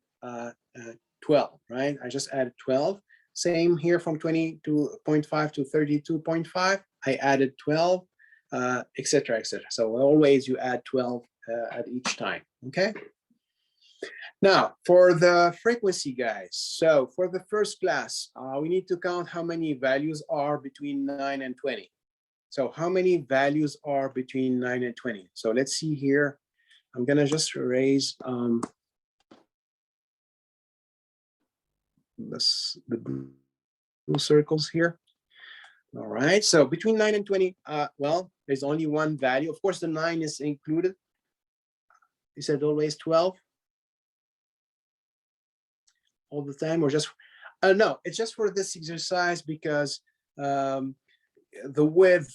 12, right? I just added 12. Same here from 20.5 to 32.5, I added 12, etc., etc. So always you add 12 at each time, okay? Now, for the frequency, guys. So for the first class, we need to count how many values are between 9 and 20. So how many values are between 9 and 20? So let's see here. I'm gonna just erase the blue circles here. All right, so between 9 and 20, well, there's only one value. Of course, the 9 is included. You said always 12 all the time, or just, no, it's just for this exercise because the width,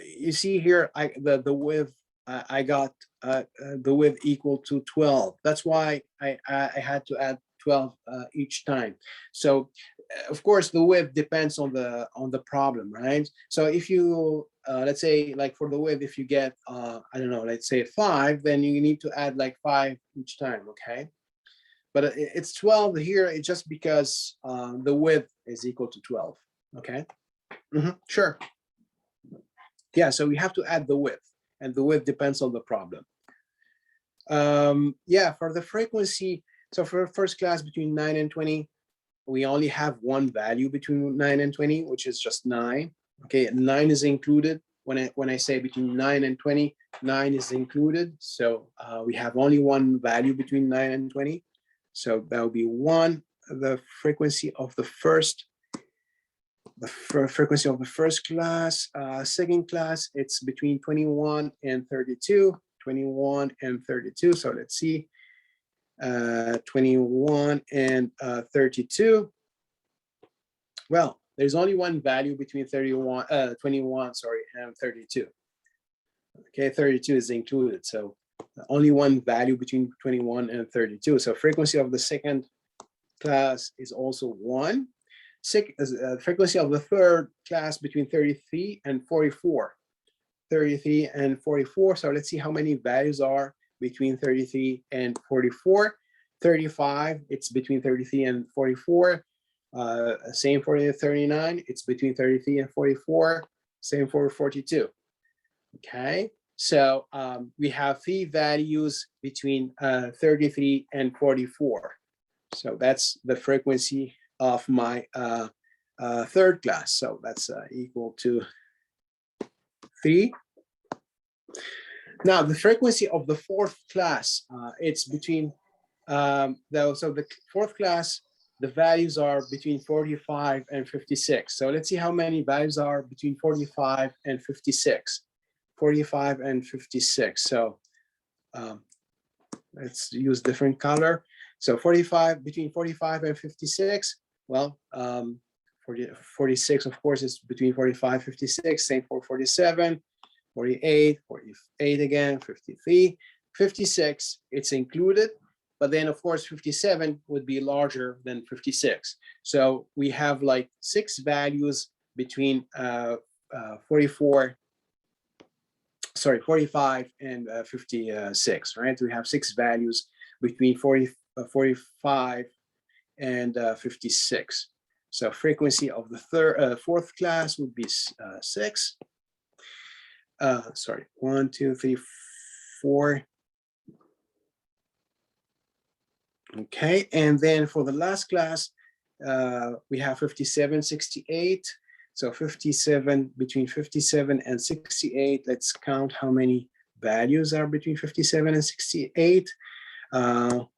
you see here, the width, I got the width equal to 12. That's why I had to add 12 each time. So of course the width depends on the problem, right? So if you let's say like for the width, if you get I don't know, let's say 5, then you need to add like 5 each time, okay? But it's 12 here. It's just because the width is equal to 12, okay? Sure. Yeah, so we have to add the width, and the width depends on the problem. Yeah, for the frequency, so for first class between 9 and 20, we only have one value between 9 and 20, which is just 9. Okay, 9 is included. When I say between 9 and 20, 9 is included. So we have only one value between 9 and 20. So that will be 1, the frequency of the first. The frequency of the first class. Second class, it's between 21 and 32. 21 and 32. So let's see. 21 and 32. Well, there's only one value between 21, sorry, and 32. Okay, 32 is included. So only one value between 21 and 32. So frequency of the second class is also 1. Frequency of the third class between 33 and 44. 33 and 44. So let's see how many values are between 33 and 44. 35, it's between 33 and 44. Same for 39, it's between 33 and 44. Same for 42. Okay, so we have 3 values between 33 and 44. So that's the frequency of my third class. So that's equal to 3. Now the frequency of the fourth class, it's between so the fourth class, the values are between 45 and 56. So let's see how many values are between 45 and 56. 45 and 56. So let's use different color. So 45, between 45 and 56. Well, 46, of course, is between 45 56. Same for 47, 48, 48 again, 53, 56. It's included. But then, of course, 57 would be larger than 56. So we have like 6 values between 45 and 56, right? We have 6 values between 45 and 56. So frequency of the fourth class would be 6. Sorry, 1, 2, 3, 4. Okay, and then for the last class, we have 57, 68. So 57, between 57 and 68, let's count how many values are between 57 and 68. So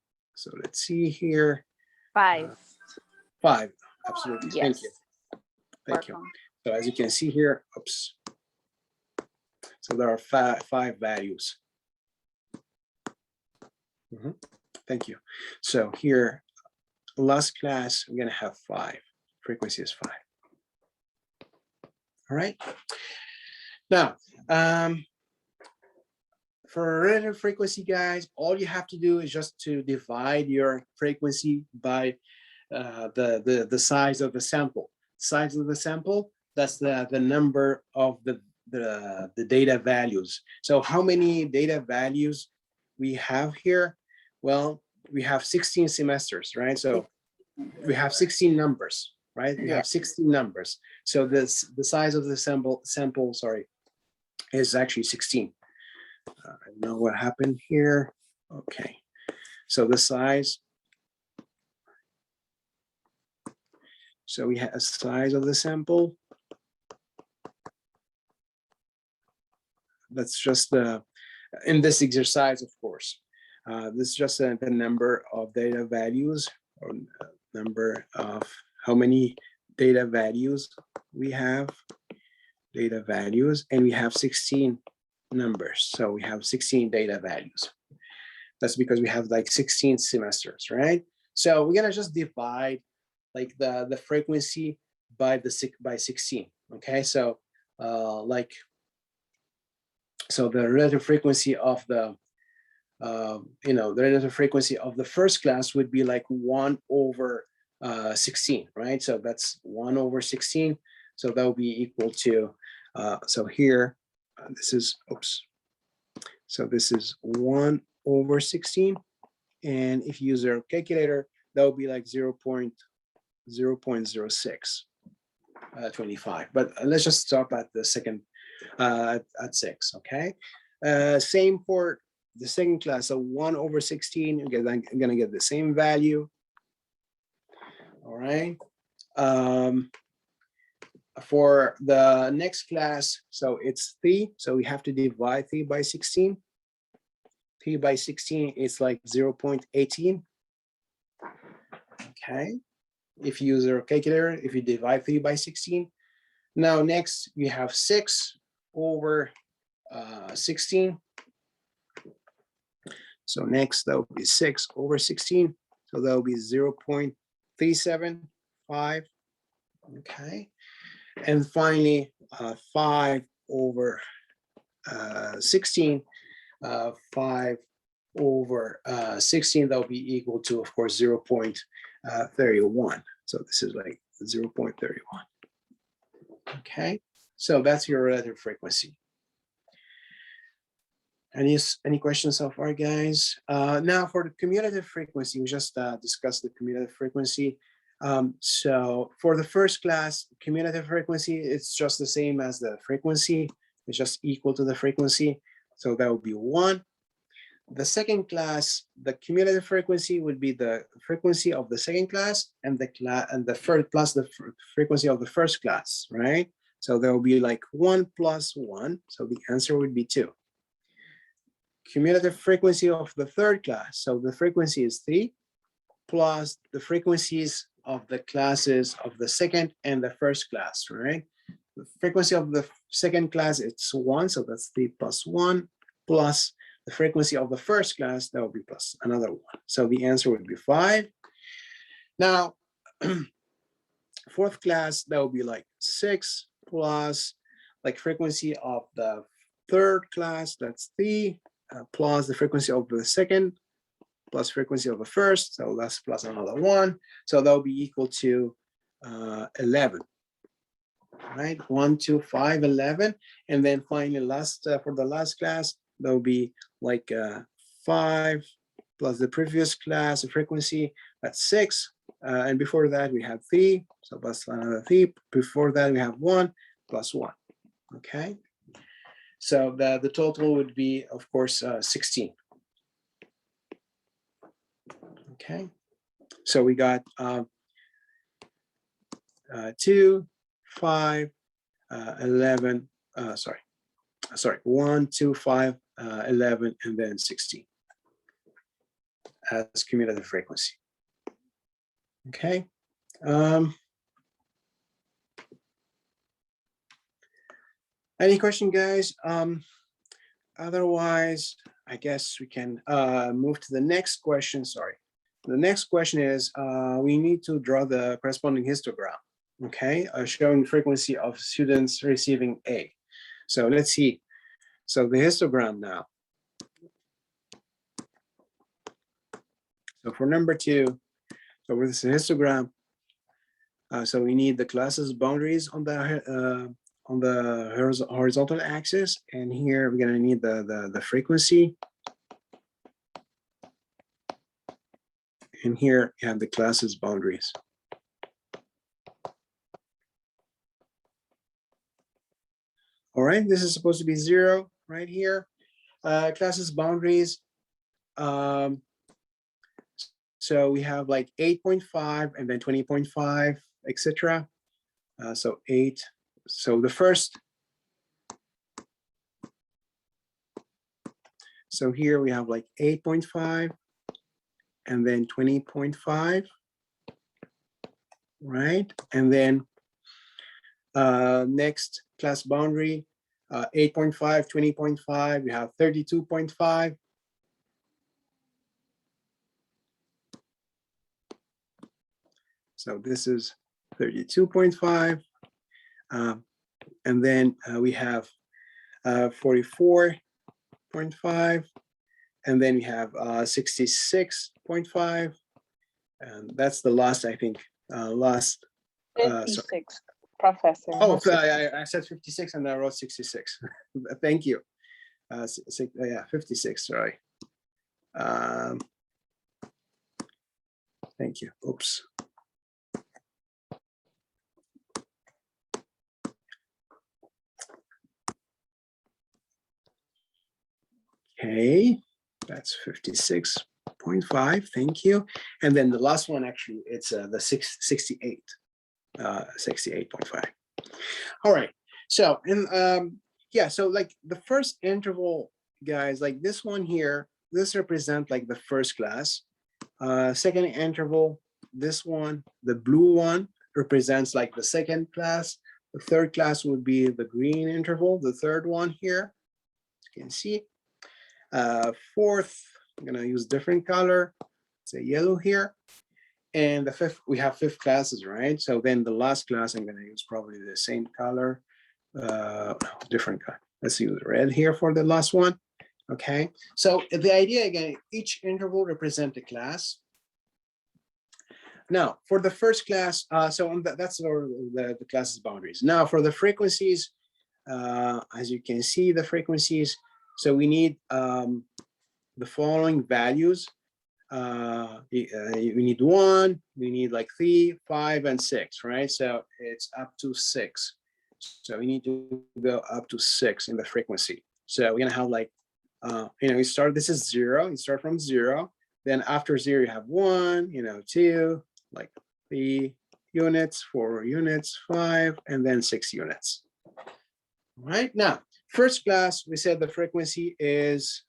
let's see here. 5. 5, absolutely, Yes. thank you. Thank you. So as you can see here, oops. So there are five values. Thank you. So here, last class, we're gonna have 5. Frequency is 5. All right. Now, for relative frequency, guys, all you have to do is just to divide your frequency by the size of the sample. Size of the sample, that's the number of the data values. So how many data values we have here? Well, we have 16 semesters, right? So we have 16 numbers, right? We have 16 numbers. So the size of the sample, sorry, is actually 16. I don't know what happened here. Okay, so the size. So we have a size of the sample. That's just in this exercise, of course. This is just the number of data values, or number of how many data values we have. Data values, and we have 16 numbers. So we have 16 data values. That's because we have like 16 semesters, right? So we're gonna just divide like the frequency by 16. Okay, so so the relative frequency of the the relative frequency of the first class would be like 1/16, right? So that's 1/16. So that will be equal to so here this is so this is 1/16, and if you use your calculator, that would be like 0.0625. But let's just stop at the second at 6. Okay, same for the second class. So 1/16, again, I'm gonna get the same value. All right. For the next class, so it's 3. So we have to divide 3 by 16. 3 by 16 is like 0.18. Okay. If you use your calculator, if you divide 3 by 16. Now next we have 6/16. So next that will be 6/16. So that will be 0.375. Okay. And finally, 5/16. 5/16, that will be equal to, of course, 0.31. So this is like 0.31. Okay, so that's your relative frequency. Any questions so far, guys? Now for the cumulative frequency, we just discussed the cumulative frequency. So for the first class, cumulative frequency, it's just the same as the frequency. It's just equal to the frequency. So that would be 1. The second class, the cumulative frequency would be the frequency of the second class and the third plus the frequency of the first class, right? So there will be like 1 plus 1. So the answer would be 2. Cumulative frequency of the third class. So the frequency is 3 plus the frequencies of the classes of the second and the first class, right? The frequency of the second class, it's 1. So that's 3 plus 1 plus the frequency of the first class, that would be plus another 1. So the answer would be 5. Now, fourth class, that would be like 6 plus like frequency of the third class, that's 3, plus the frequency of the second, plus frequency of the first, so that's plus another 1. So that will be equal to 11. Right, 1, 2, 5, 11. And then finally for the last class, that will be like 5 plus the previous class, the frequency, that's 6. And before that we have 3, so plus another 3. Before that we have 1 plus 1. Okay. So the total would be, of course, 16. Okay, so we got 2, 5, 11, sorry, 1, 2, 5, 11, and then 16 as cumulative frequency. Okay. Any question, guys? Otherwise, I guess we can move to the next question. Sorry. The next question is, we need to draw the corresponding histogram, okay, showing frequency of students receiving A. So let's see. So the histogram now. So for number 2, so with this histogram, so we need the classes boundaries on the horizontal axis, and here we're going to need the frequency, and here you have the classes boundaries. All right, this is supposed to be 0 right here. Classes boundaries. So we have like 8.5 and then 20.5, etc. So 8. So the first. So here we have like 8.5 and then 20.5, right? And then next class boundary, 8.5, 20.5, we have 32.5. So this is 32.5. And then we have 44.5. And then we have 66.5. And that's the last, I think, last. 56, Professor. Oh, I said 56 and I wrote 66. Thank you. Yeah, 56, sorry. Thank you. Oops. Okay, that's 56.5. Thank you. And then the last one, actually, it's the 68, 68.5. All right. So, and yeah, so like the first interval, guys, like this one here, this represents like the first class. Second interval, this one, the blue one, represents like the second class. The third class would be the green interval, the third one here, as you can see. Fourth, I'm gonna use different color, say yellow here. And the fifth, we have fifth classes, right? So then the last class, I'm gonna use probably the same color, different color. Let's use red here for the last one. Okay, so the idea again, each interval represents a class. Now for the first class, so on that's the class's boundaries. Now for the frequencies, as you can see, the frequencies, so we need the following values. We need 1, we need like 3, 5, and 6, right? So it's up to 6. So we need to go up to 6 in the frequency. So we're gonna have like, you start, this is 0, you start from 0. Then after 0, you have 1, 2, like 3 units, 4 units, 5, and then 6 units. All right, now, first class, we said the frequency is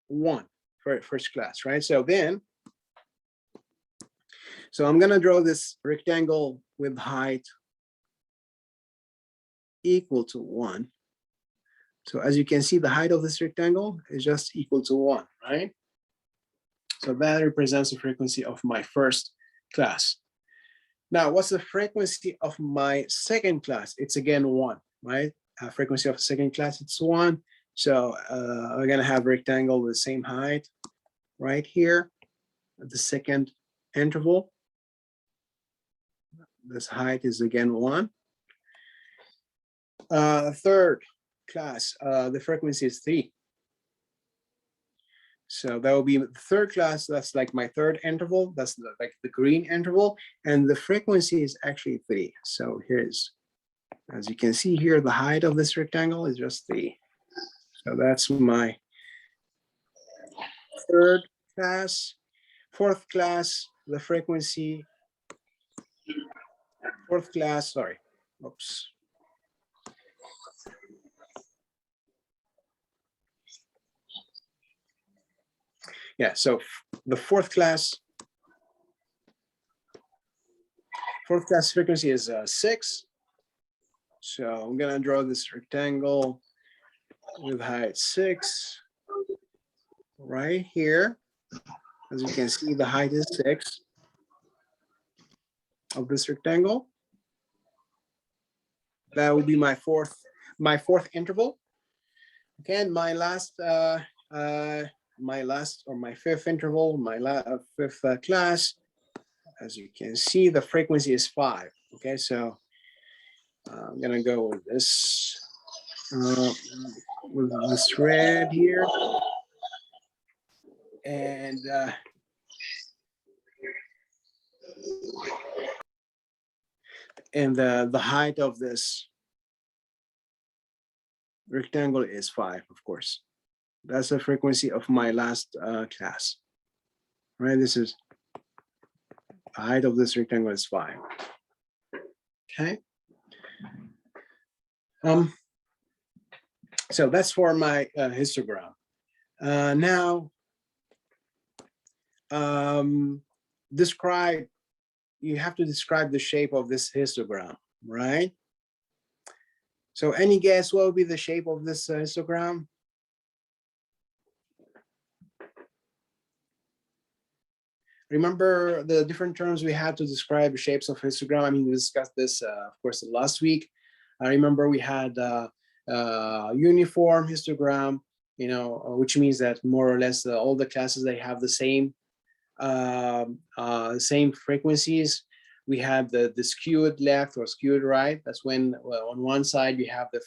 1 for first class, right? So then, I'm gonna draw this rectangle with height equal to 1. So as you can see, the height of this rectangle is just equal to 1, right? So that represents the frequency of my first class. Now, what's the frequency of my second class? It's again 1, right? Frequency of second class, it's 1. So we're gonna have rectangle with the same height right here at the second interval. This height is again 1. Third class, the frequency is 3. So that will be the third class. That's like my third interval. That's like the green interval. And the frequency is actually 3. So here's, as you can see here, the height of this rectangle is just 3. So that's my third class. Fourth class, the frequency. Fourth class, sorry. Oops. Yeah, so the fourth class frequency is 6. So I'm gonna draw this rectangle with height 6 right here. As you can see, the height is 6 of this rectangle. That will be my fourth interval. Again, my fifth interval, fifth class. As you can see, the frequency is 5. Okay, so I'm gonna go with this red here, and the height of this rectangle is 5, of course. That's the frequency of my last class. Right, this is the height of this rectangle is 5. Okay. So that's for my histogram. Now, you have to describe the shape of this histogram, right? So any guess what will be the shape of this histogram? Remember the different terms we had to describe shapes of histogram? I mean, we discussed this, of course, last week. I remember we had uniform histogram, which means that more or less all the classes, they have the same frequencies. We have the skewed left or skewed right. That's when on one side you have the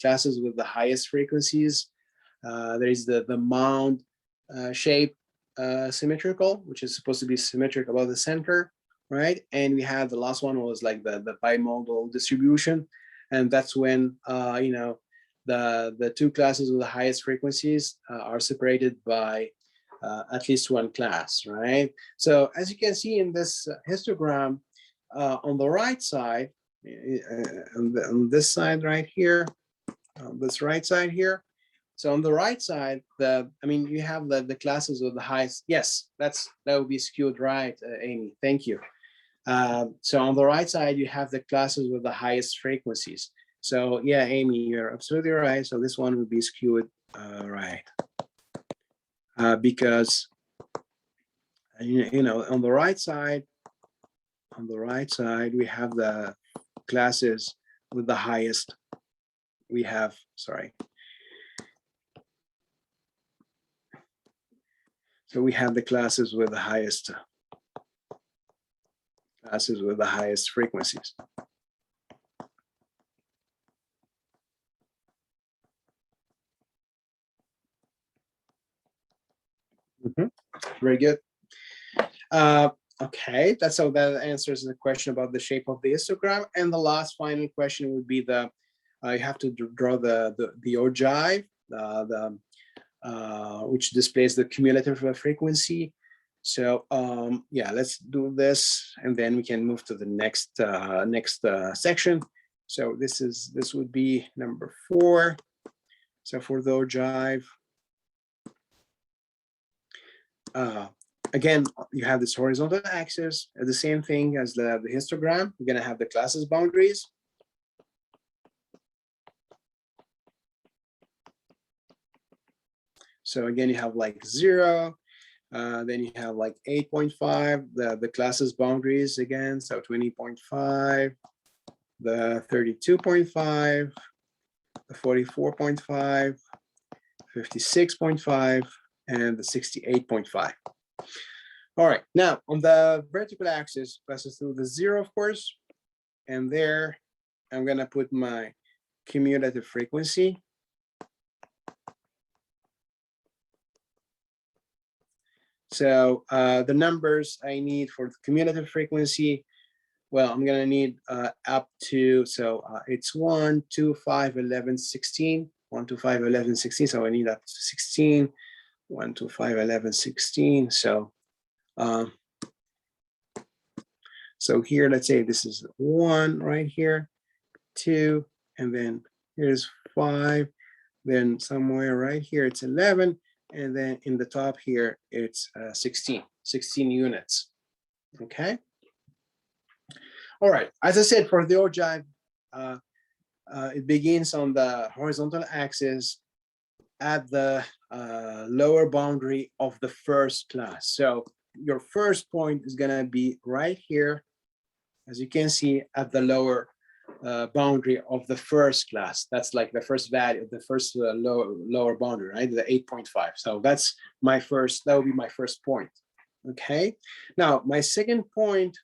classes with the highest frequencies. There is the mound shape symmetrical, which is supposed to be symmetric above the center, right? And we had the last one was like the bimodal distribution, and that's when the two classes with the highest frequencies are separated by at least one class, right? So as you can see in this histogram, on the right side, on this side right here, this right side here. So on the right side, you have the classes with the highest. Yes, that would be skewed right, Amy. Thank you. So on the right side, you have the classes with the highest frequencies. So yeah, Amy, you're absolutely right. So this one would be skewed right. Because on the right side, we have the classes with the highest. So we have the classes with the highest frequencies. Very good. Okay, so that answers the question about the shape of the histogram. And the last final question would be you have to draw the ogive, which displays the cumulative frequency. So yeah, let's do this, and then we can move to the next section. So this would be number 4. So for the ogive, again, you have this horizontal axis, the same thing as the histogram. We're gonna have the classes boundaries. So again, you have like 0, then you have like 8.5, the classes boundaries again, so 20.5, the 32.5, the 44.5, 56.5, and the 68.5. All right, now on the vertical axis, passes through the 0, of course, and there I'm gonna put my cumulative frequency. So the numbers I need for the cumulative frequency, well, I'm gonna need up to, so it's 1, 2, 5, 11, 16. 1 to 5, 11, 16. So I need up to 16. 1 to 5, 11, 16. So so here, let's say this is 1 right here, 2, and then here's 5. Then somewhere right here, it's 11. And then in the top here, it's 16 units. Okay. All right. As I said, for the ogive, it begins on the horizontal axis at the lower boundary of the first class. So your first point is going to be right here, as you can see, at the lower boundary of the first class. That's like the first value of the first lower boundary, right? The 8.5. So that's my first, that would be my first point. Okay. Now my second point,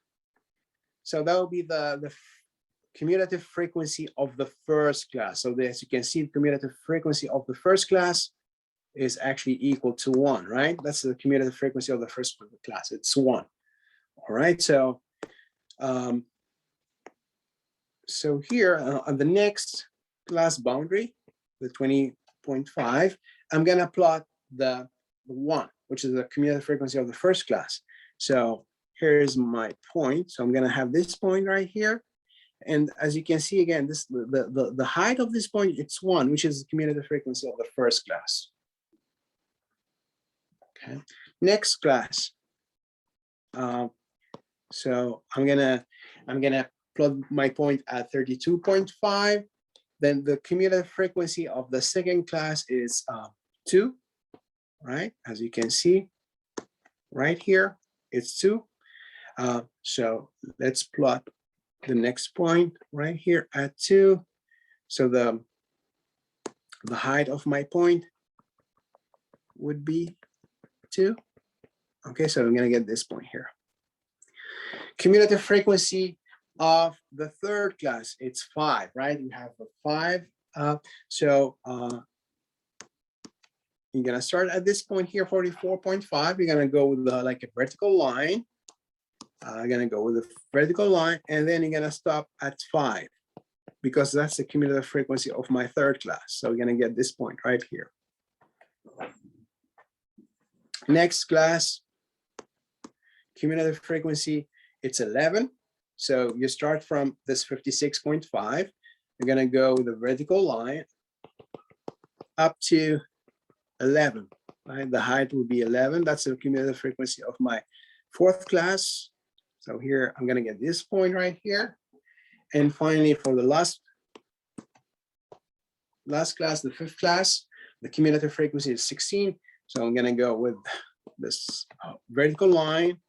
so that will be the cumulative frequency of the first class. So as you can see, the cumulative frequency of the first class is actually equal to 1, right? That's the cumulative frequency of the first class. It's 1. All right. So so here on the next class boundary, the 20.5, I'm going to plot the 1, which is the cumulative frequency of the first class. So here's my point. So I'm going to have this point right here. And as you can see, again, this the height of this point, it's 1, which is the cumulative frequency of the first class. Okay. Next class. So I'm gonna plot my point at 32.5. Then the cumulative frequency of the second class is 2, right? As you can see right here, it's 2. So let's plot the next point right here at 2. So the height of my point would be 2. Okay, so I'm gonna get this point here. Cumulative frequency of the third class, it's 5, right? You have a 5. So you're gonna start at this point here, 44.5. You're gonna go with like a vertical line. You're gonna go with a vertical line, and then you're gonna stop at 5, because that's the cumulative frequency of my third class. So we're gonna get this point right here. Next class, cumulative frequency, it's 11. So you start from this 56.5. You're gonna go with a vertical line up to 11, right? The height will be 11. That's the cumulative frequency of my fourth class. So here, I'm gonna get this point right here. And finally, for the last class, the fifth class, the cumulative frequency is 16. So I'm gonna go with this vertical line.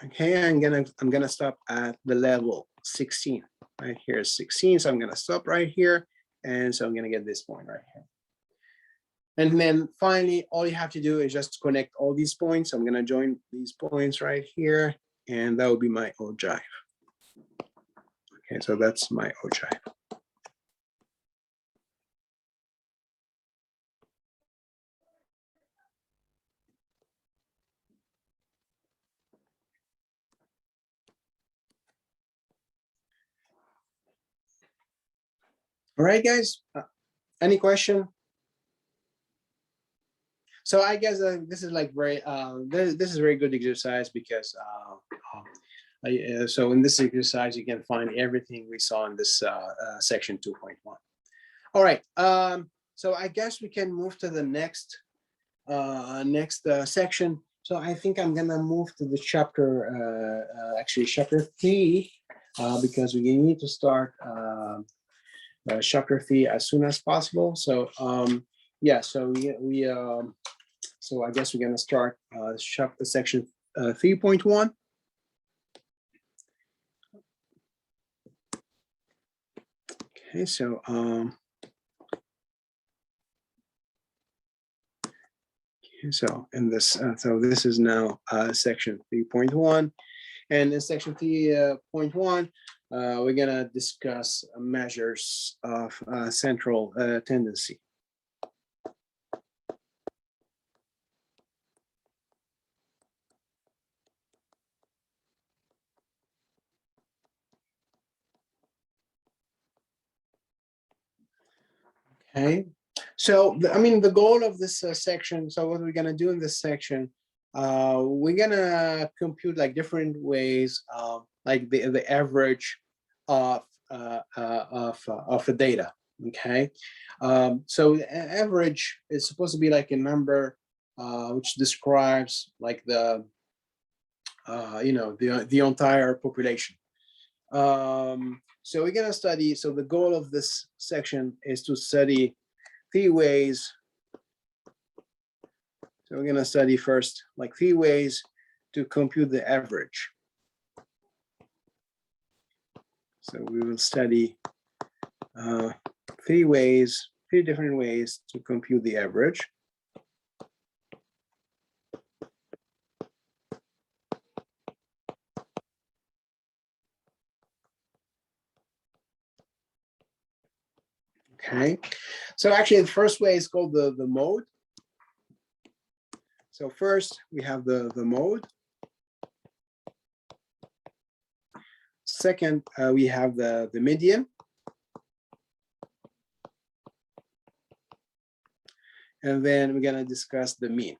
Okay, I'm gonna stop at the level 16. Right here is 16, so I'm gonna stop right here, and so I'm gonna get this point right here. And then finally, all you have to do is just connect all these points. I'm gonna join these points right here, and that will be my ogive. Okay, so that's my ogive. All right, guys, any question? So I guess this is like very, this is very good exercise, because so in this exercise, you can find everything we saw in this section 2.1. All right, so I guess we can move to the next section. So I think I'm gonna move to the chapter, actually chapter 3, because we need to start chapter 3 as soon as possible. So yeah, so so I guess we're gonna start chapter section 3.1. Okay, so so in this, so this is now section 3.1, and in section 3.1, we're gonna discuss measures of central tendency. Okay, so I mean the goal of this section. So what we're gonna do in this section, we're gonna compute like different ways, like the average of the data. Okay, so average is supposed to be like a number which describes like the the entire population. So we're gonna study. So the goal of this section is to study 3 ways. So we're gonna study first like 3 ways to compute the average. So we will study 3 different ways to compute the average. Okay, so actually the first way is called the mode. So first we have the mode. Second, we have the median. And then we're gonna discuss the mean.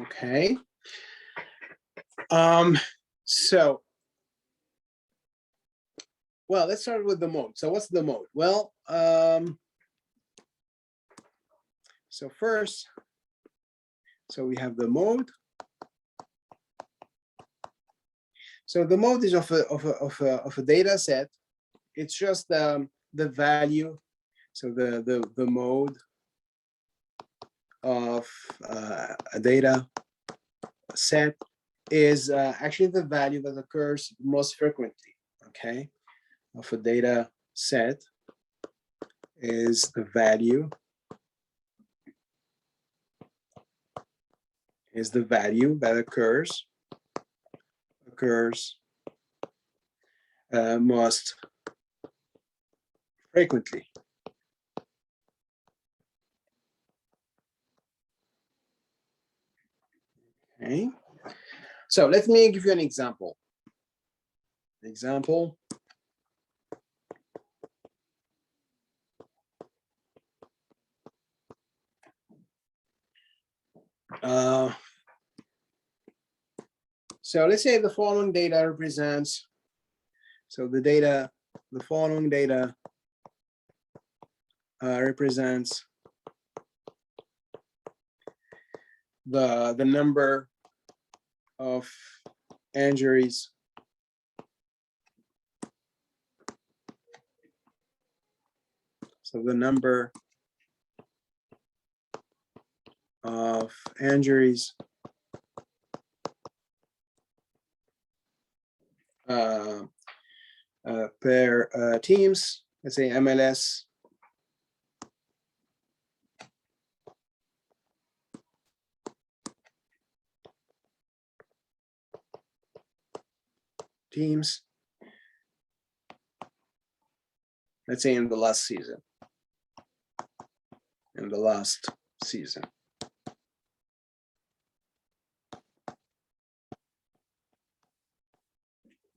Okay. So, well, let's start with the mode. So what's the mode? Well, so first, so we have the mode. So the mode is of a data set. It's just the value. So the mode of a data set is actually the value that occurs most frequently. Okay, of a data set is the value that occurs most frequently. Okay, so let me give you an example. So let's say the following data represents, so the following data represents the number of injuries so the number of injuries per teams, let's say MLS teams, let's say in the last season.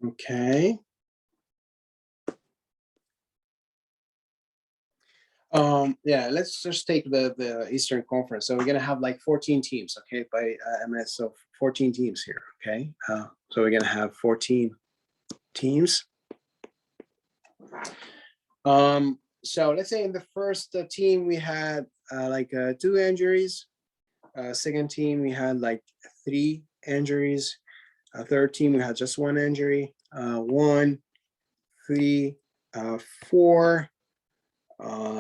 Okay. Yeah, let's just take the Eastern Conference. So we're gonna have like 14 teams, okay, by MLS. So 14 teams here, okay. So we're gonna have 14 teams. So let's say in the first team we had like 2 injuries. Second team we had like 3 injuries. Third team we had just 1 injury. 1, 3, 4,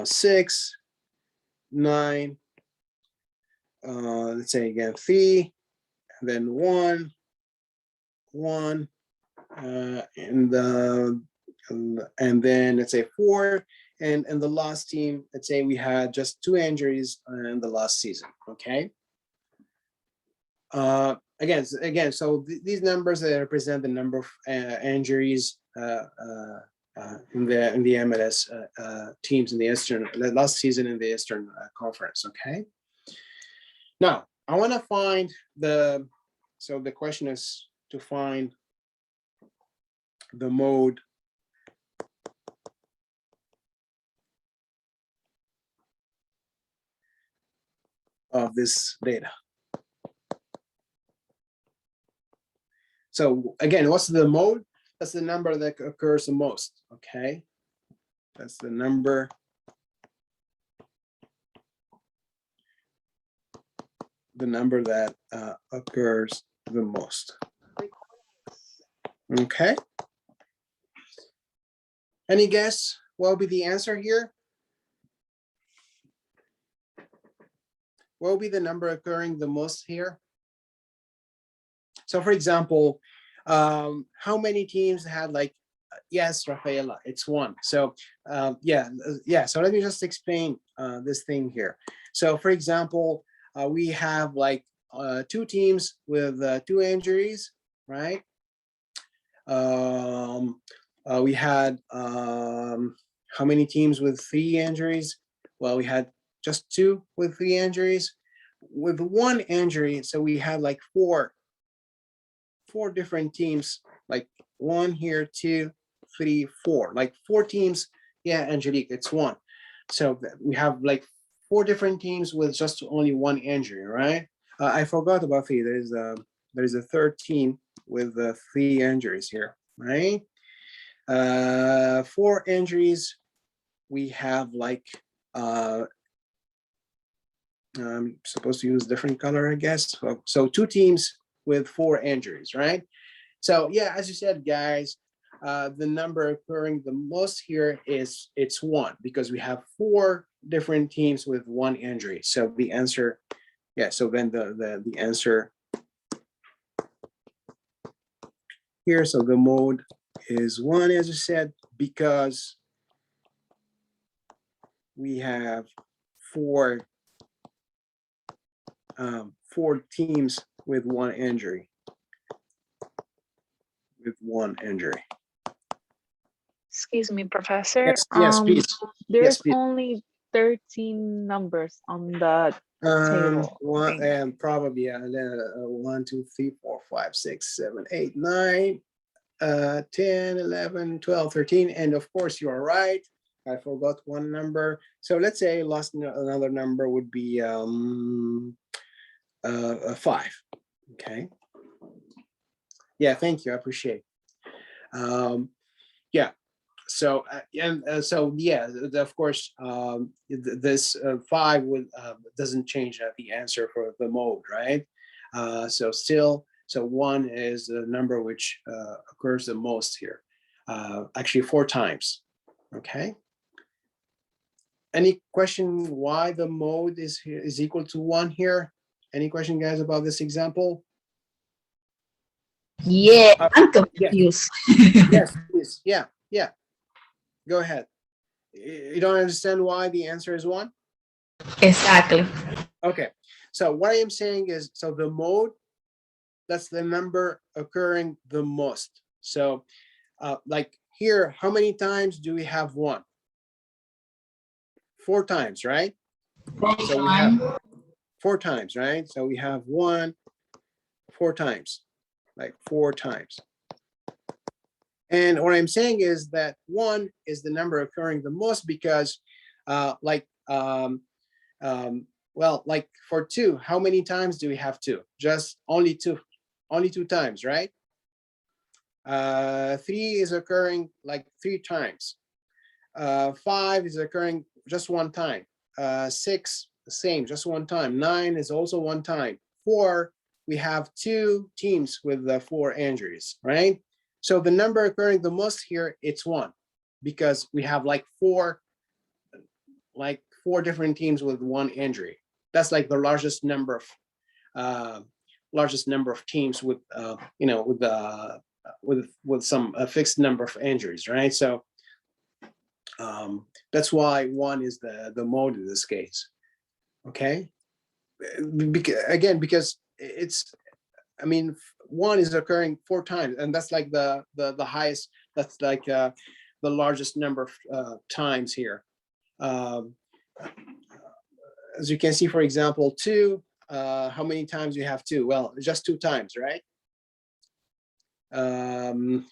6, 9. Let's say again 3, and then 1, 1, and then let's say 4. And the last team, let's say we had just 2 injuries in the last season. Okay. Again, so these numbers represent the number of injuries in the MLS teams in the last season in the Eastern Conference. Okay. Now I want to find so the question is to find the mode of this data. So again, what's the mode? That's the number that occurs the most, okay? That's the number that occurs the most. Okay. Any guess what will be the answer here? What will be the number occurring the most here? So for example, how many teams had like, yes, Rafaela, it's 1. So yeah. So let me just explain this thing here. So for example, we have like 2 teams with 2 injuries, right? We had how many teams with 3 injuries? Well, we had just 2 with 3 injuries. With 1 injury, so we had like 4 different teams, like 1 here, 2, 3, 4, like 4 teams. Yeah, Angelique, it's 1. So we have like 4 different teams with just only 1 injury, right? I forgot about 3. There's a third team with 3 injuries here, right? 4 injuries. We have like I'm supposed to use different color, I guess. So 2 teams with 4 injuries, right? So yeah, as you said, guys, the number occurring the most here is it's 1 because we have 4 different teams with 1 injury. So the answer, yeah. So then the answer here. So the mode is 1, as you said, because we have 4 teams with 1 injury. Excuse me, Professor. Yes, please. There's Yes, please. only 13 numbers on the table. One and probably 1, 2, 3, 4, 5, 6, 7, 8, 9, 10, 11, 12, 13, and of course you are right. I forgot 1 number. So let's say another number would be 5. Okay. Yeah, thank you. I appreciate. Yeah. So so yeah, of course, this 5 doesn't change the answer for the mode, right? So still, so 1 is the number which occurs the most here. Actually, 4 times. Okay. Any question why the mode is equal to 1 here? Any question, guys, about this example? Yeah, I'm confused. Yes, please. Yeah. Go ahead. You don't understand why the answer is 1? Exactly. Okay. So what I am saying is, so the mode, that's the number occurring the most. So like here, how many times do we have 1? 4 times, right? So we have 4 times, right? So we have 1, 4 times, like 4 times. And what I'm saying is that 1 is the number occurring the most because well, like for 2, how many times do we have 2? Just only 2 times, right? 3 is occurring like 3 times. 5 is occurring just 1 time. 6, the same, just 1 time. 9 is also 1 time. 4, we have 2 teams with 4 injuries, right? So the number occurring the most here, it's 1, because we have like 4 different teams with 1 injury. That's like the largest number of teams with with some fixed number of injuries, right? So that's why 1 is the mode in this case. Okay. Because it's, I mean, 1 is occurring 4 times, and that's like the highest. That's like the largest number of times here. As you can see, for example, 2. How many times you have 2? Well, just 2 times, right?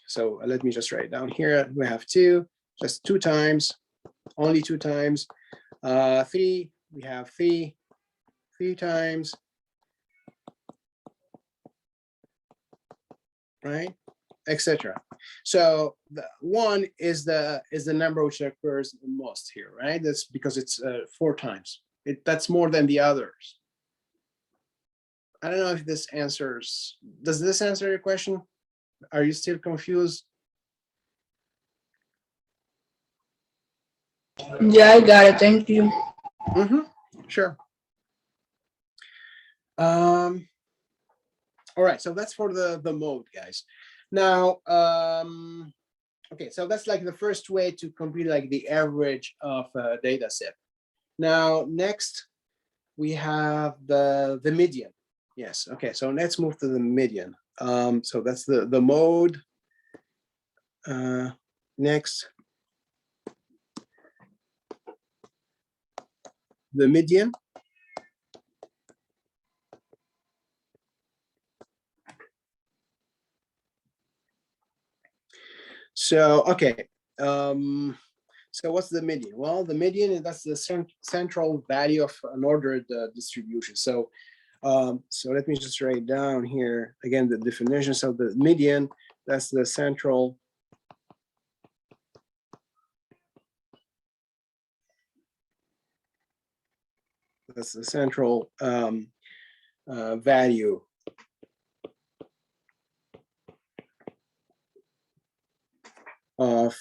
So let me just write down here. We have 2, just 2 times, only 2 times. 3, we have 3, 3 times, right, etc. So the 1 is the number which occurs the most here, right? That's because it's 4 times. That's more than the others. I don't know if this answers. Does this answer your question? Are you still confused? Yeah, I got it. Thank you. Sure. All right, so that's for the mode, guys. Now, okay, so that's like the first way to compute like the average of a data set. Now, next we have the median. Yes, okay, so let's move to the median. So that's the mode. Next, the median. So, okay, so what's the median? Well, the median, that's the central value of an ordered distribution. So, so let me just write down here again the definition. So the median, that's the central value of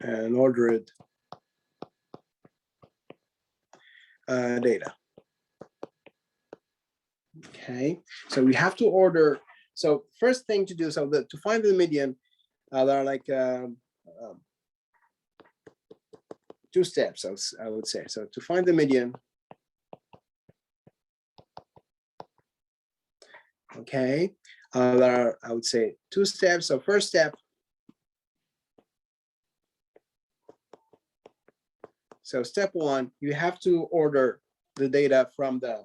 an ordered data. Okay, so we have to order. So first thing to do, so to find the median, there are like 2 steps, I would say. So to find the median, okay, there are, I would say, 2 steps. So first step, so step 1, you have to order the data from the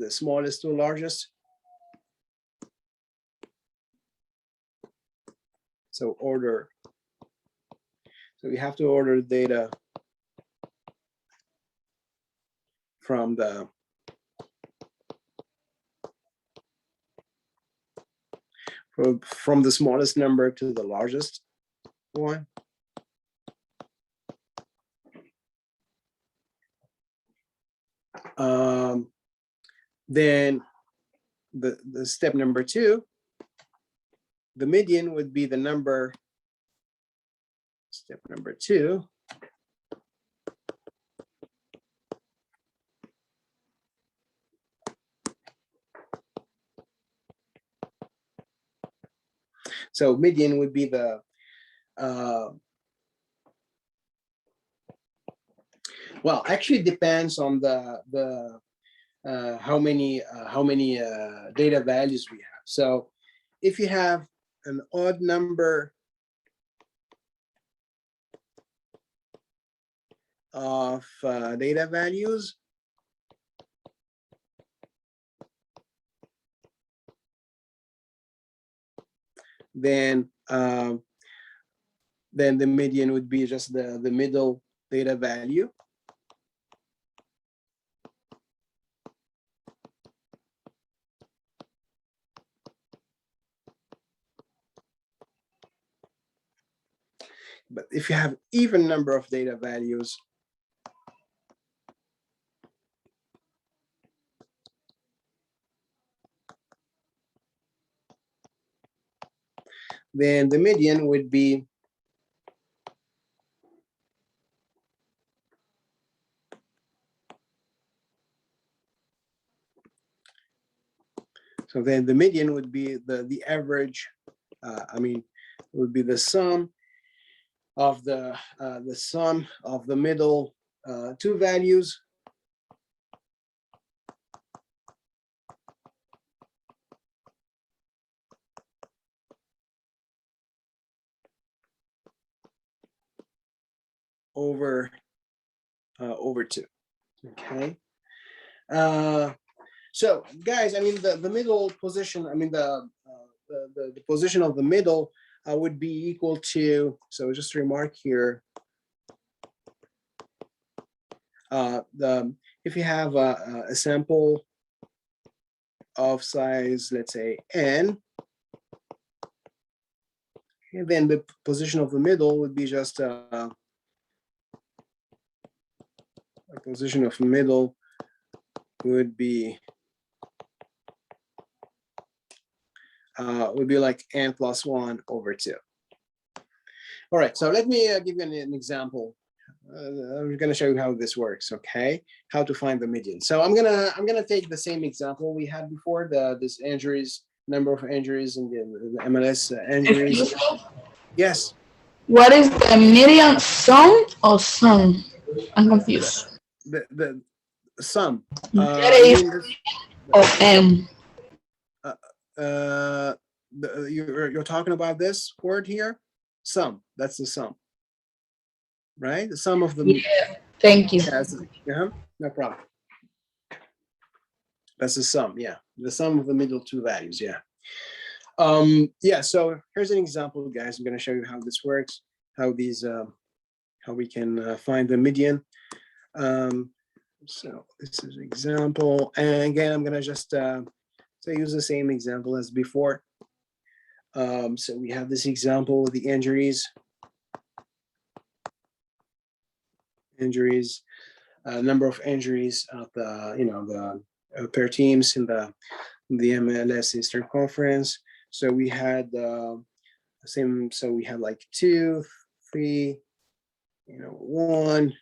smallest to largest. So order, so we have to order data from the smallest number to the largest one. Then the step number 2, the median would be the number, step number 2. So median would be the well, actually it depends on the how many data values we have. So if you have an odd number of data values, then the median would be just the middle data value. But if you have even number of data values, then the median would be so then the median would be the average, I mean, would be the sum of the sum of the middle 2 values over 2. Okay. So guys, I mean the middle position, I mean the position of the middle would be equal to, so just a remark here, if you have a sample of size, let's say n, and then the position of the middle would be just a position of the middle would be like n plus 1 over 2. All right, so let me give you an example. I'm going to show you how this works. Okay, how to find the median. So I'm gonna take the same example we had before, this injuries, number of injuries, and the MLS injuries. Excuse me? Yes, What is the median sum or sum? I'm confused. the sum. That You is mean this? of M. You're talking about this word here, sum. That's the sum, right? The sum of the. Yeah. Thank you. Yeah, no problem. That's the sum. Yeah, the sum of the middle two values. Yeah. Yeah. So here's an example, guys. I'm going to show you how this works. How we can find the median. So this is an example, and again, I'm going to just use the same example as before. So we have this example of the injuries, number of injuries of the per teams in the MLS Eastern Conference. So we had same. So we had like 2, 3, 1,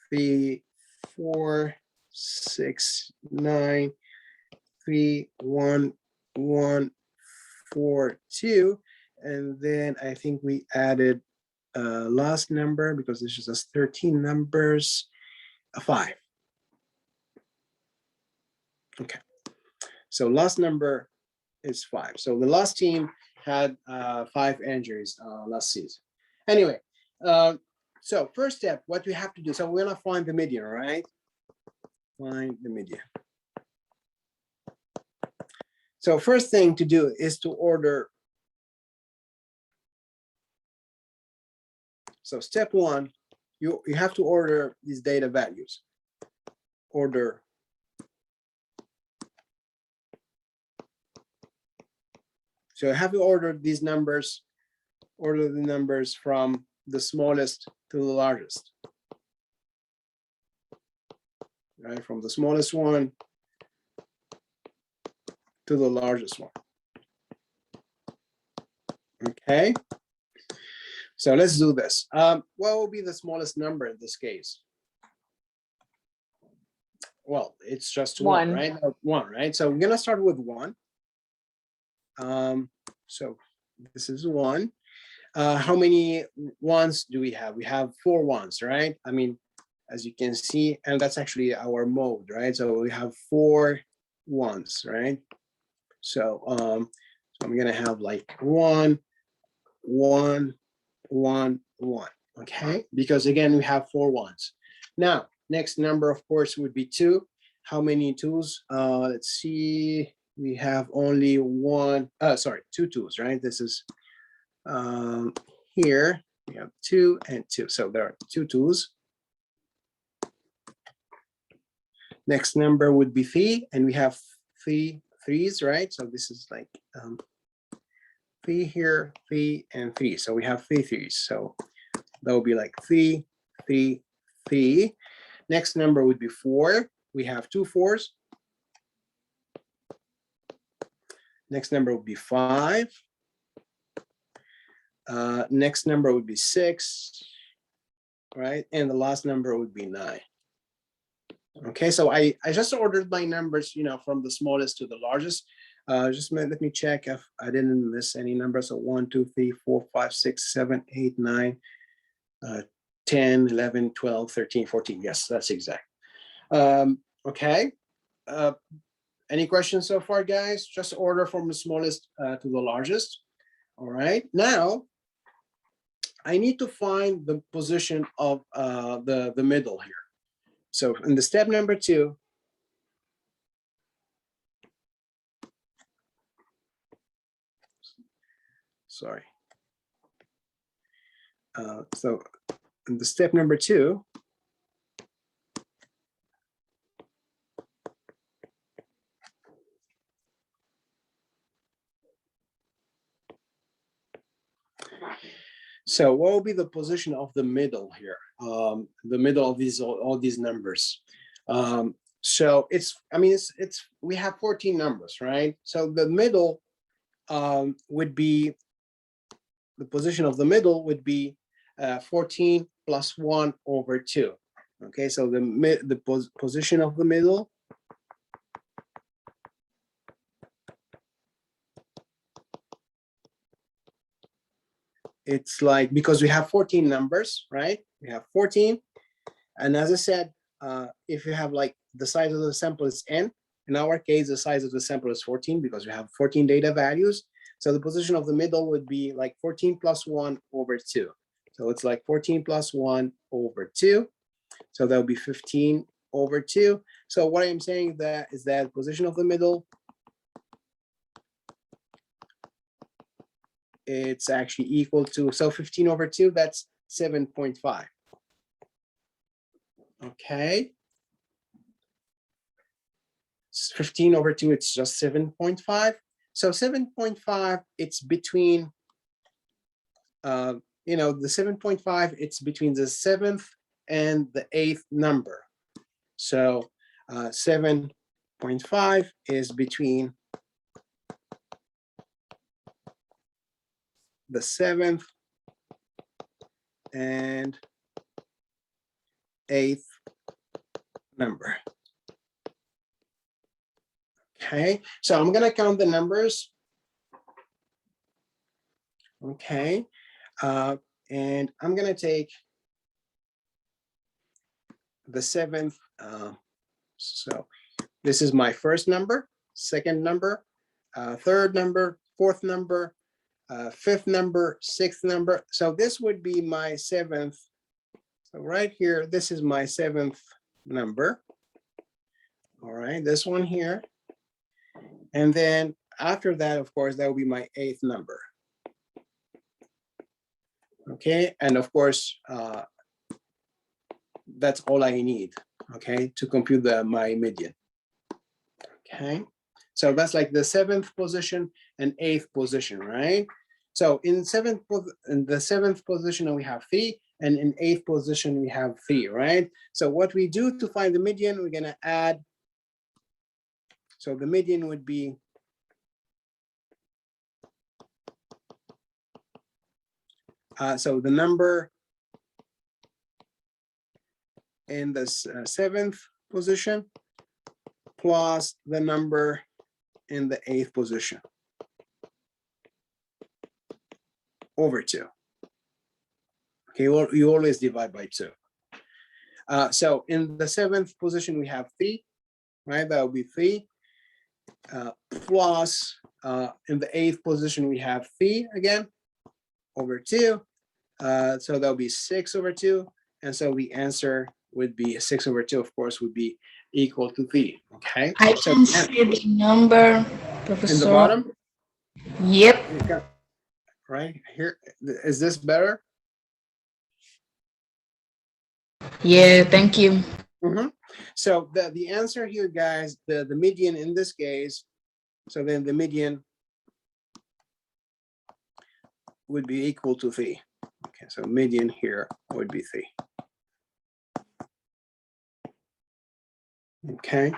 3, 4, 6, 9, 3, 1, 1, 4, 2, and then I think we added last number because this is just 13 numbers, 5. Okay, so last number is 5. So the last team had 5 injuries last season. Anyway, so first step, what we have to do, so we're gonna find the median, right? Find the median. So first thing to do is to order. So step 1, you have to order these data values. Order. So you have to order these numbers, order the numbers from the smallest to the largest. Right, from the smallest one to the largest one. Okay. So let's do this. What will be the smallest number in this case? Well, it's just 1, right? 1, right? So we're gonna start with 1. So this is 1. How many ones do we have? We have 4 ones, right? I mean, as you can see, and that's actually our mode, right? So we have 4 ones, right? So, so I'm gonna have like 1, 1, 1, 1. Okay, because again we have 4 ones. Now, next number, of course, would be 2. How many 2s? Let's see. We have only 2 2s, right? This is here. We have 2 and 2. So there are 2 2s. Next number would be 3, and we have 3 3s, right? So this is like 3 here, 3, and 3. So we have 3 3s. So that would be like 3, 3, 3. Next number would be 4. We have 2 4s. Next number would be 5. Next number would be 6, right? And the last number would be 9. Okay, so I just ordered my numbers, from the smallest to the largest. Just let me check if I didn't miss any numbers. So 1, 2, 3, 4, 5, 6, 7, 8, 9, 10, 11, 12, 13, 14. Yes, that's exact. Okay. Any questions so far, guys? Just order from the smallest to the largest. All right. Now, I need to find the position of the middle here. So in the step number 2, sorry. So in the step number 2, So what will be the position of the middle here? The middle of these all these numbers. So it's, I mean, it's we have 14 numbers, right? So the middle would be, the position of the middle would be 14 plus 1 over 2. Okay, so the position of the middle it's like, because we have 14 numbers, right? We have 14. And as I said, if you have like the size of the sample is n, in our case, the size of the sample is 14 because we have 14 data values. So the position of the middle would be like 14 plus 1 over 2. So it's like 14 plus 1 over 2. So that would be 15 over 2. So what I'm saying that is that position of the middle, it's actually equal to, so 15 over 2, that's 7.5. Okay. 15 over 2, it's just 7.5. So 7.5, it's between, the 7.5, it's between the 7th and the 8th number. So 7.5 is between the 7th and 8th number. Okay, so I'm gonna count the numbers. Okay, and I'm gonna take the 7th. So this is my first number, second number, third number, fourth number, fifth number, sixth number. So this would be my 7th. So right here, this is my 7th number. All right, this one here. And then after that, of course, that will be my 8th number. Okay, and of course, that's all I need, okay, to compute my median. Okay, so that's like the 7th position and 8th position, right? So in the 7th position, we have 3, and in 8th position, we have 3, right? So what we do to find the median, we're gonna add, so the median would be so the number in the 7th position plus the number in the 8th position over 2. Okay, well, you always divide by 2. So in the 7th position, we have 3, right? That would be 3 plus in the 8th position, we have 3 again over 2. So that'll be 6 over 2. And so the answer would be 6 over 2, of course, would be equal to 3. Okay. I so can see the number, in the Professor. bottom, Yep. right here, is this better? Yeah, thank you. So the answer here, guys, the median in this case, so then the median would be equal to 3. Okay, so median here would be 3. Okay.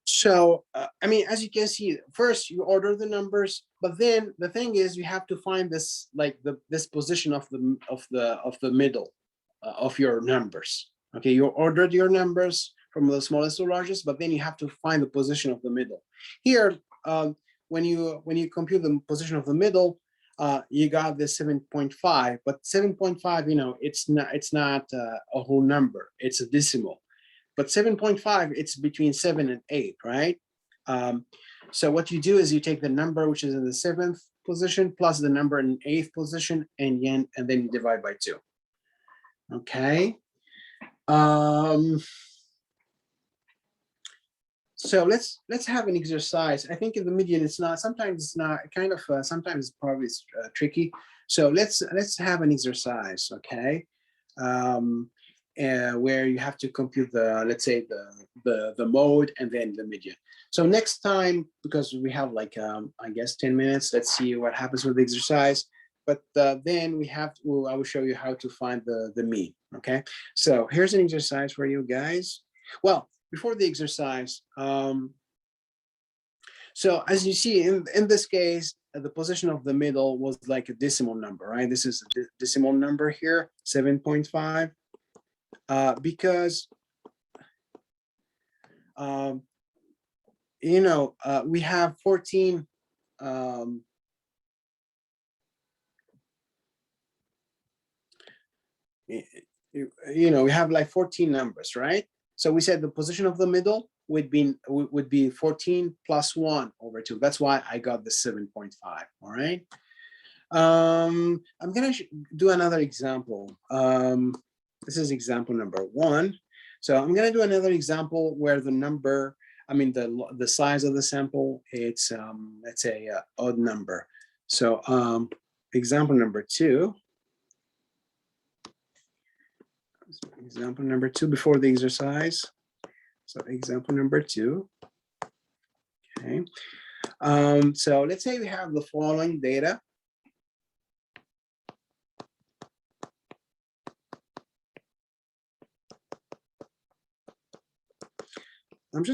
So I mean, as you can see, first you order the numbers, but then the thing is, you have to find this, like this position of the middle of your numbers. Okay, you ordered your numbers from the smallest to largest, but then you have to find the position of the middle. Here, when you compute the position of the middle, you got this 7.5, but 7.5, it's not a whole number; it's a decimal. But 7.5, it's between 7 and 8, right? So what you do is you take the number which is in the 7th position plus the number in 8th position, and then you divide by 2. Okay. So let's have an exercise. I think in the median, sometimes it's not sometimes it's probably tricky. So let's have an exercise, okay? Where you have to compute let's say the mode and then the median. So next time, because we have like I guess 10 minutes, let's see what happens with the exercise. but then we have to, I will show you how to find the mean, okay? So here's an exercise for you guys. Well, before the exercise, so as you see in this case, the position of the middle was like a decimal number, right? This is a decimal number here, 7.5, because you know, we have 14 you know, we have like 14 numbers, right? So we said the position of the middle would be 14 plus 1 over 2. That's why I got the 7.5. All right. I'm gonna do another example. This is example number 1. So I'm gonna do another example where the number, I mean the size of the sample, it's let's say a odd number. So example number 2. Example number 2 before the exercise. So example number 2. Okay. So let's say we have the following data. I'm